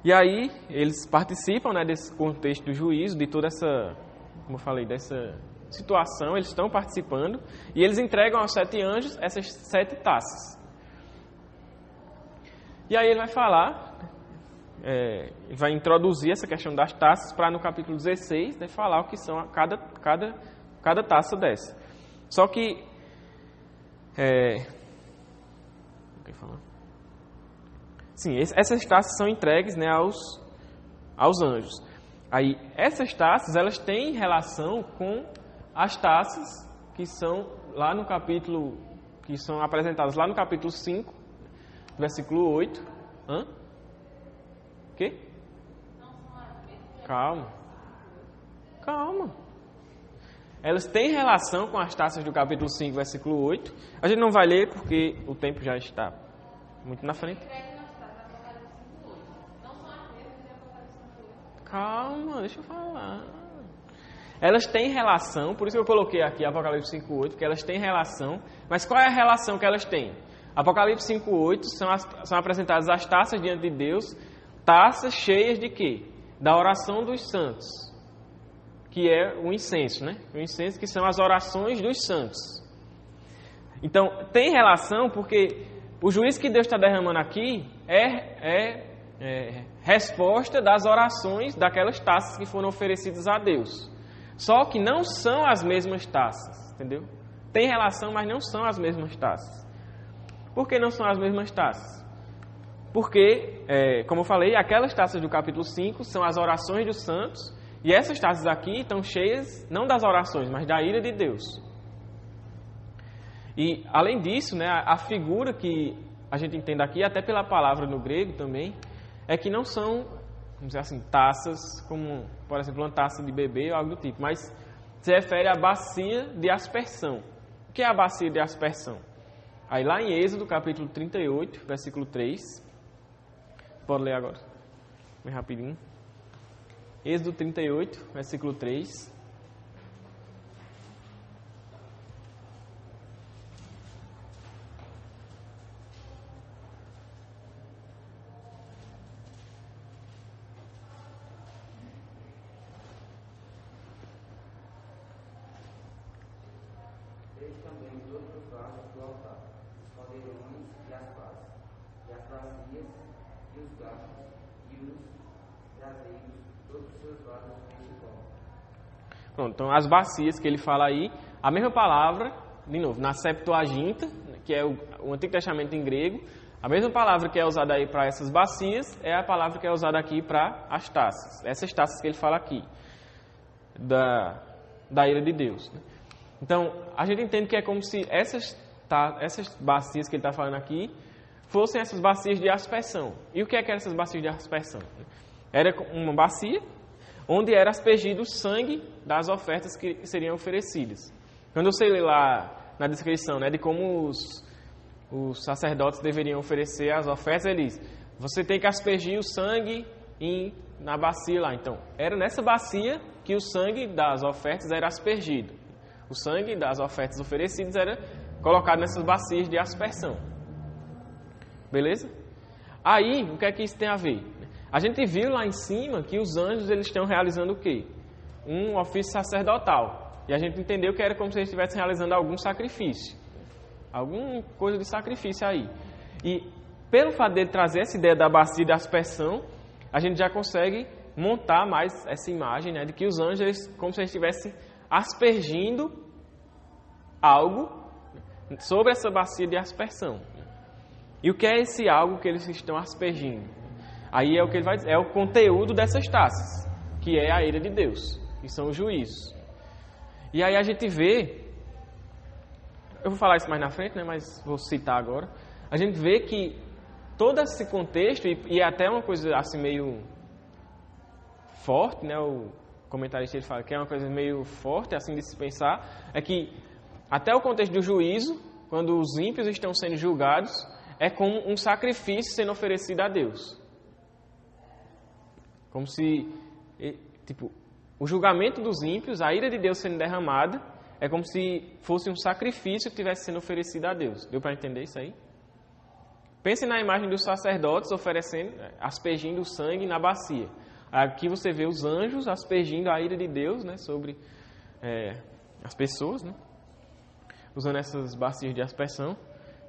E aí eles participam, né, desse contexto do juízo, de toda essa, como eu falei, dessa situação, eles estão participando e eles entregam aos 7 anjos essas 7 taças. E aí ele vai falar, ele vai introduzir essa questão das taças para no capítulo 16, né, falar o que são cada taça dessa. Só que sim, essas taças são entregues, né, aos anjos. Aí essas taças elas têm relação com as taças que são lá no capítulo, que são apresentadas lá no capítulo 5, versículo 8. Hã? O quê? Calma. Elas têm relação com as taças do capítulo 5, versículo 8. A gente não vai ler porque o tempo já está muito na frente. Calma, deixa eu falar. Elas têm relação, por isso que eu coloquei aqui Apocalipse 5:8, porque elas têm relação. Mas qual é a relação que elas têm? Apocalipse 5:8 são apresentadas as taças diante de Deus, taças cheias de quê? Da oração dos santos, que é o incenso, né? O incenso que são as orações dos santos. Então, tem relação porque o juízo que Deus está derramando aqui é resposta das orações daquelas taças que foram oferecidas a Deus. Só que não são as mesmas taças, entendeu? Tem relação, mas não são as mesmas taças. Por que não são as mesmas taças? Porque, como eu falei, aquelas taças do capítulo 5 são as orações dos santos, e essas taças aqui estão cheias, não das orações, mas da ira de Deus. E, além disso, né, a figura que a gente entende aqui, até pela palavra no grego também, é que não são, vamos dizer assim, taças como, por exemplo, uma taça de bebê ou algo do tipo, mas se refere à bacia de aspersão. O que é a bacia de aspersão? Aí lá em Êxodo, capítulo 38, versículo 3, pode ler agora, bem rapidinho. Êxodo 38, versículo 3. Pronto, então as bacias que ele fala aí, a mesma palavra, de novo, na Septuaginta, que é o Antigo Testamento em grego, a mesma palavra que é usada aí para essas bacias é a palavra que é usada aqui para as taças. Essas taças que ele fala aqui. da ira de Deus. Né? Então, a gente entende que é como se essas bacias que ele está falando aqui fossem essas bacias de aspersão. E o que eram essas bacias de aspersão? Era uma bacia onde era aspergido o sangue das ofertas que seriam oferecidas. Quando você lê lá na descrição, né, de como os sacerdotes deveriam oferecer as ofertas, ele diz, você tem que aspergir o sangue na bacia lá. Então, era nessa bacia que o sangue das ofertas era aspergido. O sangue das ofertas oferecidas era colocado nessas bacias de aspersão. Beleza? Aí, o que é que isso tem a ver? A gente viu lá em cima que os anjos eles estão realizando o quê? Um ofício sacerdotal. E a gente entendeu que era como se eles estivessem realizando algum sacrifício. Alguma coisa de sacrifício aí. E pelo fato dele trazer essa ideia da bacia de aspersão, a gente já consegue montar mais essa imagem, né, de que os anjos, eles, como se eles estivessem aspergindo algo sobre essa bacia de aspersão. E o que é esse algo que eles estão aspergindo? Aí é o que ele vai dizer, é o conteúdo dessas taças, que é a ira de Deus, que são os juízos. E aí a gente vê, eu vou falar isso mais na frente, né, mas vou citar agora, a gente vê que todo esse contexto, e é até uma coisa assim meio forte, né, o comentarista ele fala que é uma coisa meio forte assim de se pensar, é que até o contexto do juízo, quando os ímpios estão sendo julgados, é como um sacrifício sendo oferecido a Deus. Como se, tipo, o julgamento dos ímpios, a ira de Deus sendo derramada, é como se fosse um sacrifício que estivesse sendo oferecido a Deus. Deu para entender isso aí? Pense na imagem dos sacerdotes oferecendo, aspergindo o sangue na bacia. Aqui você vê os anjos aspergindo a ira de Deus, né, sobre as pessoas, né, usando essas bacias de aspersão.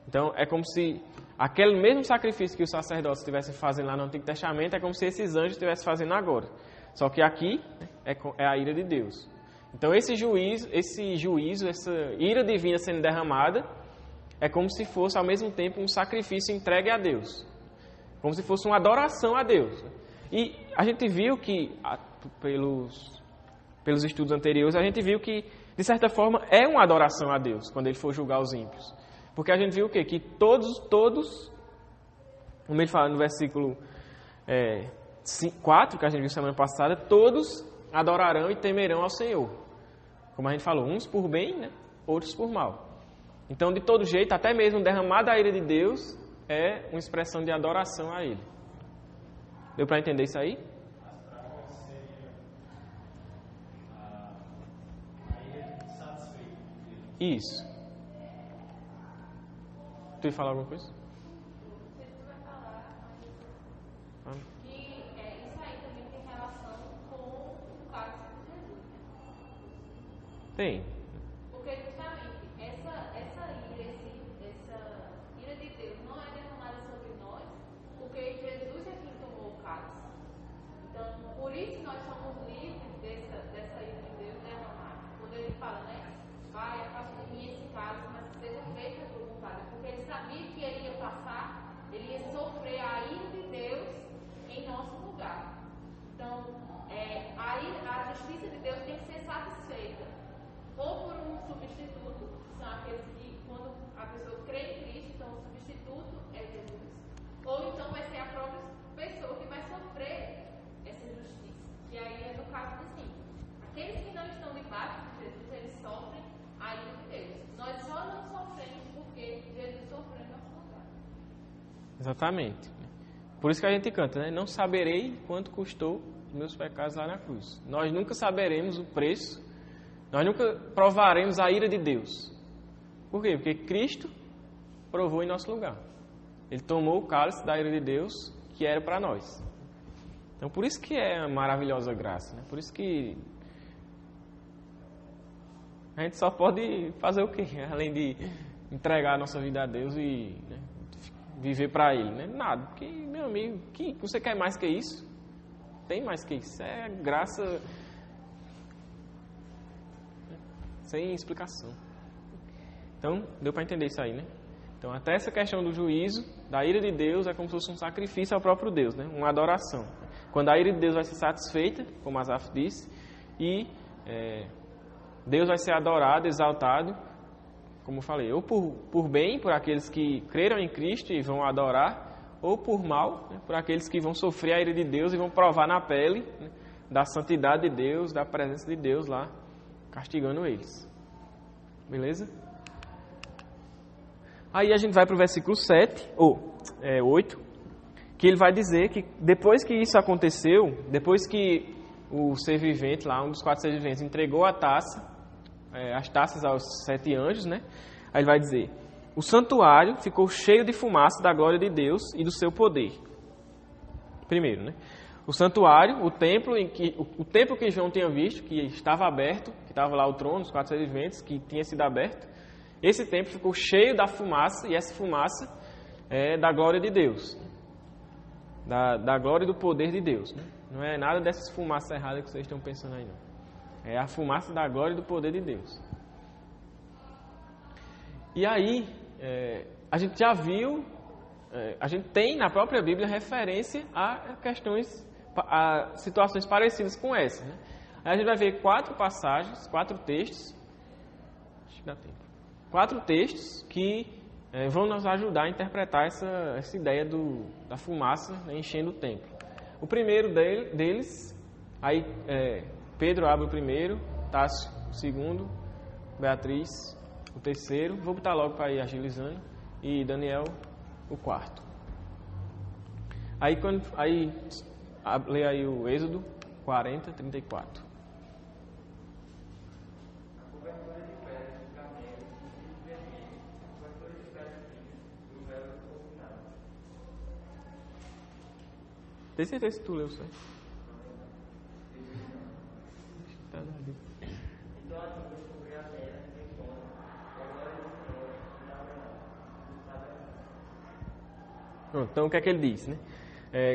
Então, é como se aquele mesmo sacrifício que os sacerdotes estivessem fazendo lá no Antigo Testamento, é como se esses anjos estivessem fazendo agora. Só que aqui, né, é a ira de Deus. Então, esse juízo, essa ira divina sendo derramada, é como se fosse, ao mesmo tempo, um sacrifício entregue a Deus. Como se fosse uma adoração a Deus. E a gente viu que, pelos estudos anteriores, a gente viu que, de certa forma, é uma adoração a Deus, quando ele for julgar os ímpios. Porque a gente viu o quê? Que todos, como ele fala no versículo 4, que a gente viu semana passada, todos adorarão e temerão ao Senhor. Como a gente falou, uns por bem, né? Outros por mal. Então, de todo jeito, até mesmo derramada a ira de Deus é uma expressão de adoração a Ele. Deu para entender isso aí? As pragas seriam a ira satisfeita. Isso. Tu ia falar alguma coisa? Você vai falar que isso aí também tem relação com o caso de Jesus, né? Tem. Porque justamente essa ira de Deus não é derramada sobre nós, porque Jesus é quem tomou o cálice. Então, por isso nós somos livres dessa ira de Deus derramada. Quando ele fala, né? Vai, afasta de mim esse cálice, mas que seja feita a tua vontade. Porque ele sabia que ele ia passar, ele ia sofrer a ira de Deus em nosso lugar. Então, a justiça de Deus tem que ser satisfeita. Ou por um substituto, que são aqueles que, quando a pessoa crê em Cristo, então o substituto é Jesus. Ou então vai ser a própria pessoa que vai sofrer essa justiça. E aí é no caso assim, aqueles que não estão debaixo de Jesus, eles sofrem a ira de Deus. Nós só não sofremos porque Jesus sofreu em nosso lugar. Exatamente. Por isso que a gente canta, né? Não saberei quanto custou os meus pecados lá na cruz. Nós nunca saberemos o preço. Nós nunca provaremos a ira de Deus. Por quê? Porque Cristo provou em nosso lugar. Ele tomou o cálice da ira de Deus que era para nós. Então, por isso que é a maravilhosa graça. Né? Por isso que a gente só pode fazer o quê? Além de entregar a nossa vida a Deus e viver para Ele. Né? Nada. Porque, meu amigo, você quer mais que isso? Tem mais que isso. É graça sem explicação. Então, deu para entender isso aí, né? Então, até essa questão do juízo, da ira de Deus, é como se fosse um sacrifício ao próprio Deus, né? Uma adoração. Quando a ira de Deus vai ser satisfeita, como Asaf disse, e Deus vai ser adorado, exaltado, como eu falei, ou por bem, por aqueles que creram em Cristo e vão adorar, ou por mal, né, por aqueles que vão sofrer a ira de Deus e vão provar na pele, né, da santidade de Deus, da presença de Deus lá, castigando eles. Beleza? Aí a gente vai para o versículo 7, ou 8, que ele vai dizer que depois que isso aconteceu, depois que o ser vivente lá, um dos 4 seres viventes, entregou a taça, as taças aos 7 anjos, né? Aí ele vai dizer: o santuário ficou cheio de fumaça da glória de Deus e do seu poder. Primeiro, né? O santuário, o templo que João tinha visto, que estava aberto, que estava lá o trono, os 4 seres viventes, que tinha sido aberto, esse templo ficou cheio da fumaça, e essa fumaça é da glória de Deus, da glória e do poder de Deus, né? Não é nada dessas fumaças erradas que vocês estão pensando aí, não. É a fumaça da glória e do poder de Deus. E aí, a gente já viu, a gente tem na própria Bíblia referência a questões, a situações parecidas com essa, né? Aí a gente vai ver 4 passagens, 4 textos, acho que dá tempo, 4 textos que vão nos ajudar a interpretar essa ideia da fumaça, né, enchendo o templo. O primeiro deles, aí Pedro abre o primeiro, Tássio o segundo, Beatriz o terceiro, vou botar logo para ir agilizando, e Daniel o quarto. Aí lê aí o Êxodo 40, 34. Tem certeza que tu leu, certo? Então, o que é que ele diz, né?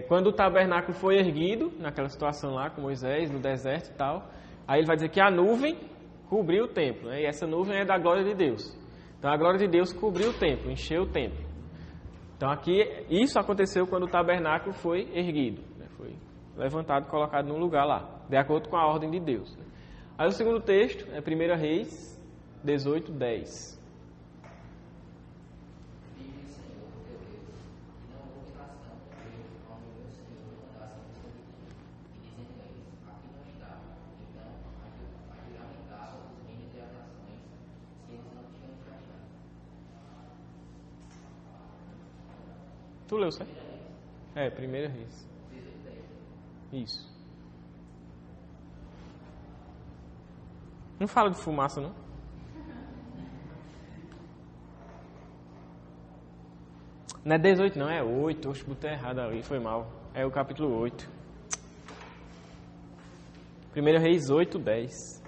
Quando o tabernáculo foi erguido, naquela situação lá com Moisés, no deserto e tal, aí ele vai dizer que a nuvem cobriu o templo, né? E essa nuvem é da glória de Deus. Então, a glória de Deus cobriu o templo, encheu o templo. Então, aqui, isso aconteceu quando o tabernáculo foi erguido, né? Foi levantado e colocado num lugar lá, de acordo com a ordem de Deus, né? Aí, o segundo texto é 1 Reis 18, 10. Tu leu, certo? 1 Reis. Isso. Não fala de fumaça, não? Não é 18, não, é 8. Oxe, botei errado ali, foi mal. É o capítulo 8. 1 Reis 8, 10.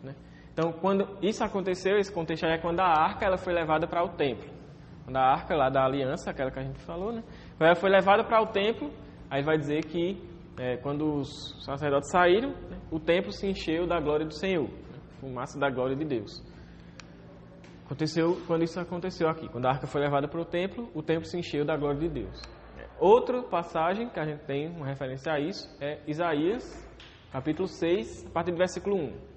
Né? Então, quando isso aconteceu, esse contexto aí é quando a arca ela foi levada para o templo. Quando a arca lá da aliança, aquela que a gente falou, né? Ela foi levada para o templo, aí vai dizer que quando os sacerdotes saíram, né, o templo se encheu da glória do Senhor, né? Fumaça da glória de Deus. Aconteceu quando isso aconteceu aqui. Quando a arca foi levada para o templo se encheu da glória de Deus. Outra passagem que a gente tem uma referência a isso é Isaías, capítulo 6, a partir do versículo 1.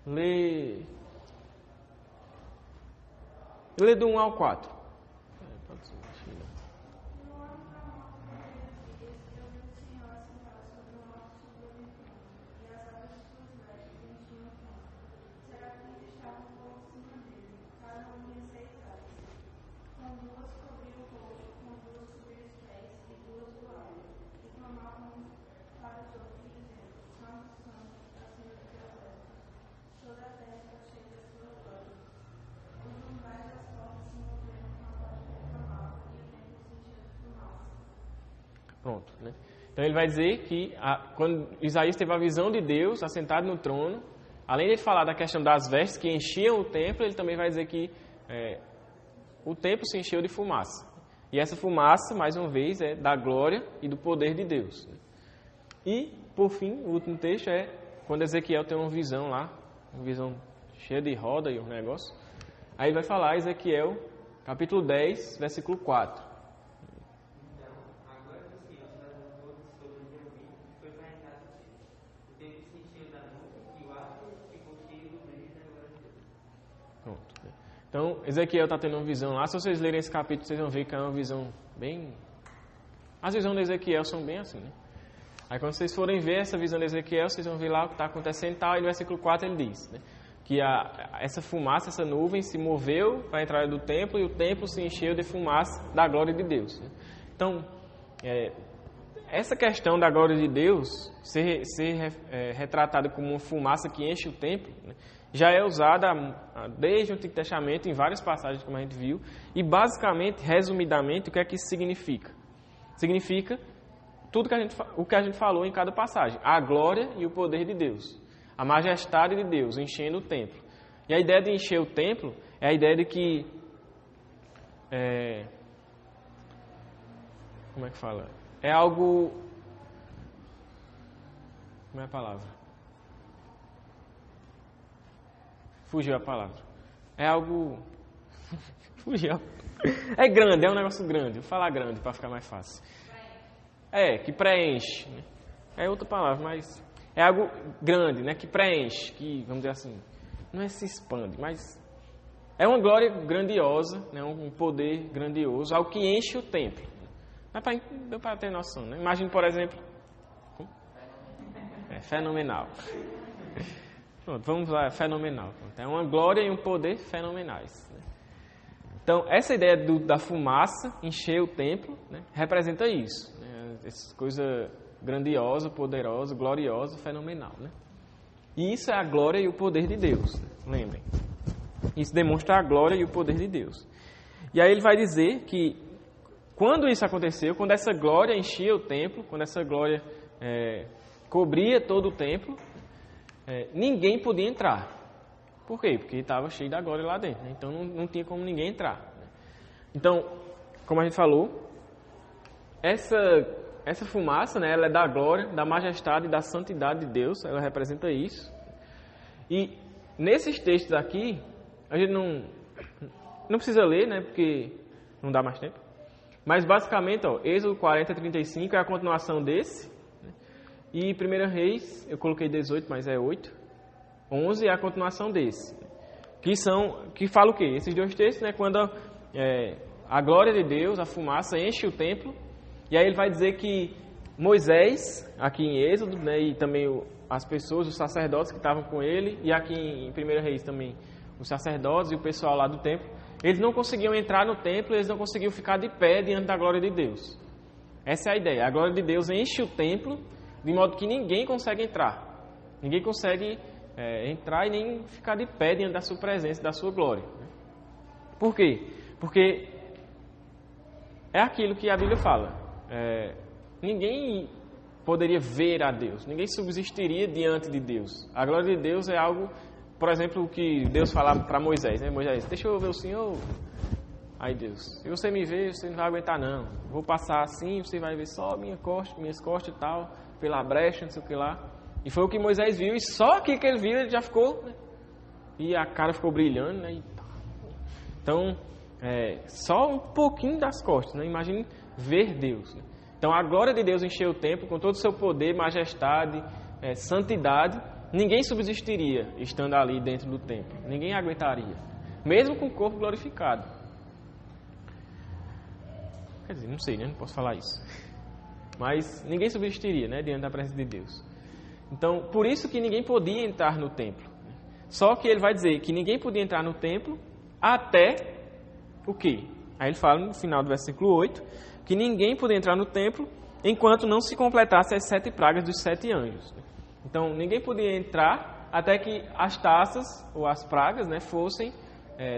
Lê do 1 ao 4. Pronto, né? Então ele vai dizer que quando Isaías teve a visão de Deus assentado no trono, além de falar da questão das vestes que enchiam o templo, ele também vai dizer que o templo se encheu de fumaça. E essa fumaça, mais uma vez, é da glória e do poder de Deus. E, por fim, o último texto é quando Ezequiel tem uma visão lá, uma visão cheia de roda e um negócio. Aí vai falar Ezequiel, capítulo 10, versículo 4. Então, agora que o Senhor se levantou sobre o meu vinho, foi para a casa dele. O tempo se encheu da nuvem e o ar ficou cheio do brilho da glória de Deus. Pronto. Então, Ezequiel está tendo uma visão lá. Se vocês lerem esse capítulo, vocês vão ver que é uma visão bem... As visões de Ezequiel são bem assim, né? Aí quando vocês forem ver essa visão de Ezequiel, vocês vão ver lá o que está acontecendo e tal. E no versículo 4 ele diz, né, que essa fumaça, essa nuvem se moveu para a entrada do templo e o templo se encheu de fumaça da glória de Deus. Né? Então, essa questão da glória de Deus ser retratada como uma fumaça que enche o templo, né, já é usada desde o Antigo Testamento em várias passagens, como a gente viu. E basicamente, resumidamente, o que é que isso significa? Significa tudo o que a gente falou em cada passagem. A glória e o poder de Deus. A majestade de Deus enchendo o templo. E a ideia de encher o templo é a ideia de que... como é que fala? É algo... Como é a palavra? Fugiu a palavra. É algo... Fugiu. É grande, é um negócio grande. Vou falar grande para ficar mais fácil. Que preenche. Né? É outra palavra, mas é algo grande, né? Que preenche, que, vamos dizer assim, não é se expande, mas é uma glória grandiosa, né? Um poder grandioso, algo que enche o templo. Deu para ter noção, né? Imagine, por exemplo... fenomenal. Pronto, vamos lá, fenomenal. É uma glória e um poder fenomenais. Né? Então, essa ideia da fumaça encher o templo, né, representa isso. Né? Essa coisa grandiosa, poderosa, gloriosa, fenomenal. Né? E isso é a glória e o poder de Deus. Né? Lembrem. Isso demonstra a glória e o poder de Deus. E aí ele vai dizer que quando isso aconteceu, quando essa glória enchia o templo, quando essa glória cobria todo o templo, ninguém podia entrar. Por quê? Porque estava cheio da glória lá dentro. Né? Então não tinha como ninguém entrar. Né? Então, como a gente falou, essa fumaça, né, ela é da glória, da majestade e da santidade de Deus. Ela representa isso. E nesses textos aqui, a gente não precisa ler, né, porque não dá mais tempo. Mas basicamente, Êxodo 40, 35 é a continuação desse. Né? E 1 Reis, eu coloquei 18, mas é 8. 11 é a continuação desse. Que fala o quê? Esses dois textos, né, quando a glória de Deus, a fumaça, enche o templo. E aí ele vai dizer que Moisés, aqui em Êxodo, né, e também as pessoas, os sacerdotes que estavam com ele, e aqui em 1 Reis também, os sacerdotes e o pessoal lá do templo, eles não conseguiam entrar no templo, eles não conseguiam ficar de pé diante da glória de Deus. Essa é a ideia. A glória de Deus enche o templo, de modo que ninguém consegue entrar. Ninguém consegue entrar e nem ficar de pé diante da sua presença, da sua glória. Por quê? Porque é aquilo que a Bíblia fala. Ninguém poderia ver a Deus. Ninguém subsistiria diante de Deus. A glória de Deus é algo, por exemplo, o que Deus falava para Moisés. Né? Moisés, deixa eu ver o Senhor. Aí Deus, se você me ver, você não vai aguentar não. Vou passar assim, você vai ver só minhas costas e tal, pela brecha, não sei o que lá. E foi o que Moisés viu, e só que ele viu, ele já ficou, né? E a cara ficou brilhando, né? Então, só um pouquinho das costas, né? Imagine ver Deus. Né? Então, a glória de Deus encheu o templo com todo o seu poder, majestade, santidade. Ninguém subsistiria estando ali dentro do templo. Ninguém aguentaria. Mesmo com o corpo glorificado. Quer dizer, não sei, né? Não posso falar isso. Mas ninguém subsistiria, né? Diante da presença de Deus. Então, por isso que ninguém podia entrar no templo. Só que ele vai dizer que ninguém podia entrar no templo até o quê? Aí ele fala no final do versículo 8, que ninguém podia entrar no templo enquanto não se completasse as 7 pragas dos 7 anjos. Então, ninguém podia entrar até que as taças ou as pragas, né, fossem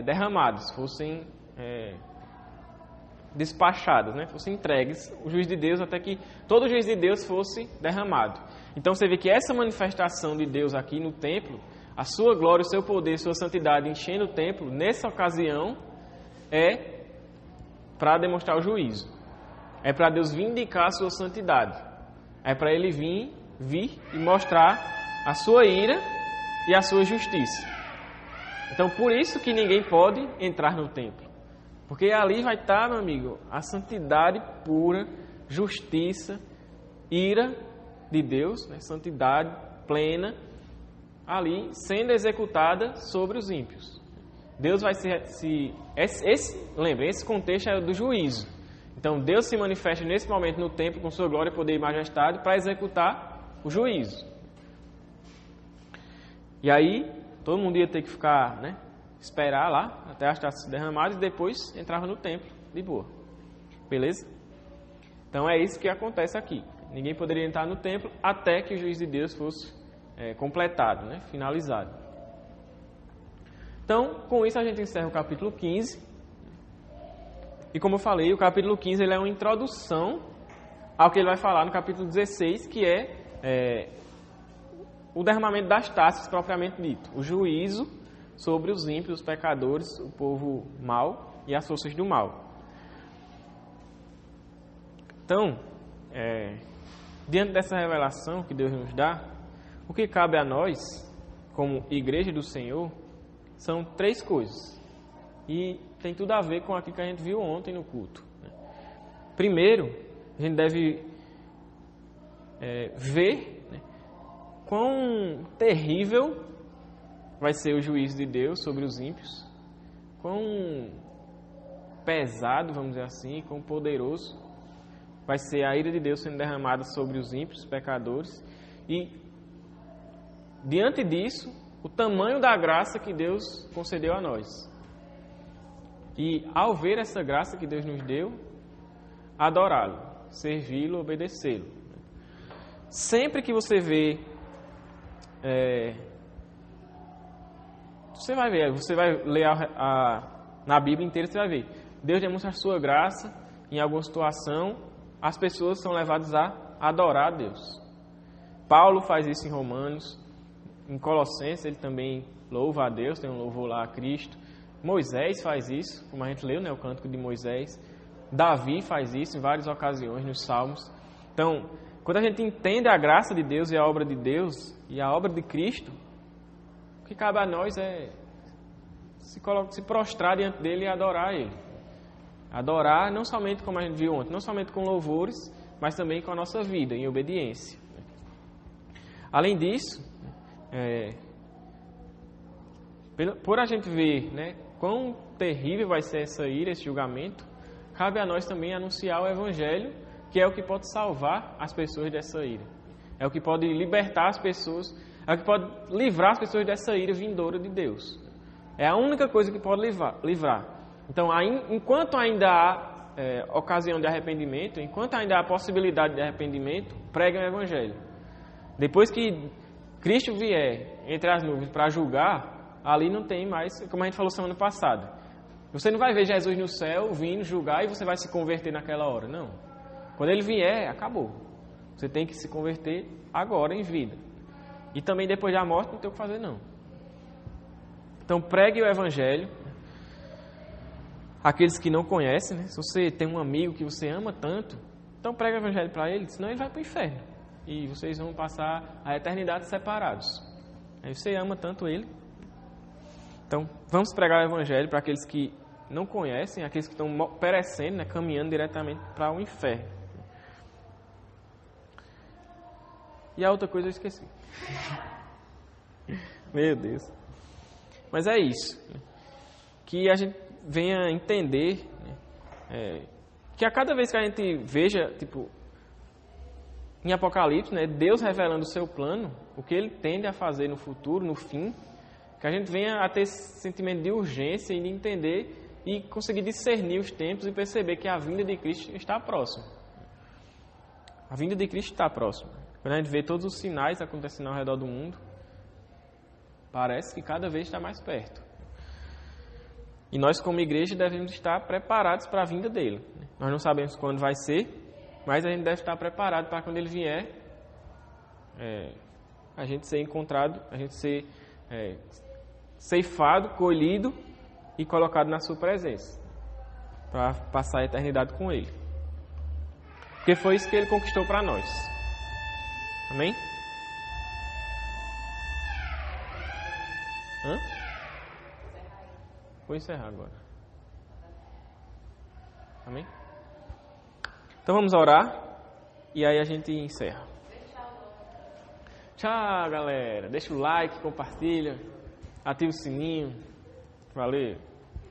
derramadas, fossem despachadas, né, fossem entregues ao juiz de Deus até que todo o juiz de Deus fosse derramado. Então você vê que essa manifestação de Deus aqui no templo, a sua glória, o seu poder, a sua santidade enchendo o templo, nessa ocasião, é para demonstrar o juízo. É para Deus vindicar a sua santidade. É para Ele vir e mostrar a sua ira e a sua justiça. Então, por isso que ninguém pode entrar no templo. Porque ali vai estar, meu amigo, a santidade pura, justiça, ira de Deus, né? Santidade plena, ali sendo executada sobre os ímpios. Deus vai lembre, esse contexto é do juízo. Então, Deus se manifesta nesse momento no templo com sua glória, poder e majestade para executar o juízo. E aí, todo mundo ia ter que ficar, né, esperar lá até as taças derramadas e depois entrava no templo, de boa. Beleza? Então, é isso que acontece aqui. Ninguém poderia entrar no templo até que o juízo de Deus fosse completado, né, finalizado. Então, com isso a gente encerra o capítulo 15. E como eu falei, o capítulo 15 ele é uma introdução ao que ele vai falar no capítulo 16, que é o derramamento das taças propriamente dito. O juízo sobre os ímpios, os pecadores, o povo mau e as forças do mal. Então, diante dessa revelação que Deus nos dá, o que cabe a nós, como igreja do Senhor, são 3 coisas. E tem tudo a ver com aquilo que a gente viu ontem no culto. Primeiro, a gente deve ver, né, quão terrível vai ser o juízo de Deus sobre os ímpios, quão pesado, vamos dizer assim, quão poderoso vai ser a ira de Deus sendo derramada sobre os ímpios, os pecadores, e diante disso, o tamanho da graça que Deus concedeu a nós. E ao ver essa graça que Deus nos deu, adorá-lo, servi-lo, obedecê-lo. Sempre que você vê, você vai ler na Bíblia inteira, você vai ver, Deus demonstra a sua graça, em alguma situação, as pessoas são levadas a adorar a Deus. Paulo faz isso em Romanos, em Colossenses ele também louva a Deus, tem um louvor lá a Cristo. Moisés faz isso, como a gente leu, né, o cântico de Moisés. Davi faz isso em várias ocasiões nos Salmos. Então, quando a gente entende a graça de Deus e a obra de Deus e a obra de Cristo, o que cabe a nós é se prostrar diante dele e adorar ele. Adorar não somente como a gente viu ontem, não somente com louvores, mas também com a nossa vida, em obediência. Além disso, por a gente ver, né, quão terrível vai ser essa ira, esse julgamento, cabe a nós também anunciar o Evangelho, que é o que pode salvar as pessoas dessa ira. É o que pode libertar as pessoas, é o que pode livrar as pessoas dessa ira vindoura de Deus. É a única coisa que pode livrar. Então, enquanto ainda há ocasião de arrependimento, enquanto ainda há possibilidade de arrependimento, pregue o Evangelho. Depois que Cristo vier entre as nuvens para julgar, ali não tem mais, como a gente falou semana passada. Você não vai ver Jesus no céu vindo julgar e você vai se converter naquela hora. Não. Quando ele vier, acabou. Você tem que se converter agora, em vida. E também depois da morte não tem o que fazer, não. Então pregue o Evangelho. Aqueles que não conhecem, né? Se você tem um amigo que você ama tanto, então pregue o Evangelho para ele, senão ele vai para o inferno. E vocês vão passar a eternidade separados. Aí você ama tanto ele. Então, vamos pregar o Evangelho para aqueles que não conhecem, aqueles que estão perecendo, né, caminhando diretamente para o inferno. E a outra coisa eu esqueci. Meu Deus. Mas é isso. Que a gente venha entender, né, que a cada vez que a gente veja, tipo, em Apocalipse, né, Deus revelando o seu plano, o que Ele tende a fazer no futuro, no fim, que a gente venha a ter esse sentimento de urgência e de entender e conseguir discernir os tempos e perceber que a vinda de Cristo está próxima. A vinda de Cristo está próxima. Quando a gente vê todos os sinais acontecendo ao redor do mundo, parece que cada vez está mais perto. E nós, como igreja, devemos estar preparados para a vinda dele. Nós não sabemos quando vai ser, mas a gente deve estar preparado para quando ele vier, a gente ser encontrado, a gente ser ceifado, colhido e colocado na sua presença, para passar a eternidade com ele. Porque foi isso que ele conquistou para nós. Amém? Vou encerrar agora. Amém? Então vamos orar e aí a gente encerra. Tchau, galera. Deixa o like, compartilha, ativa o sininho. Valeu.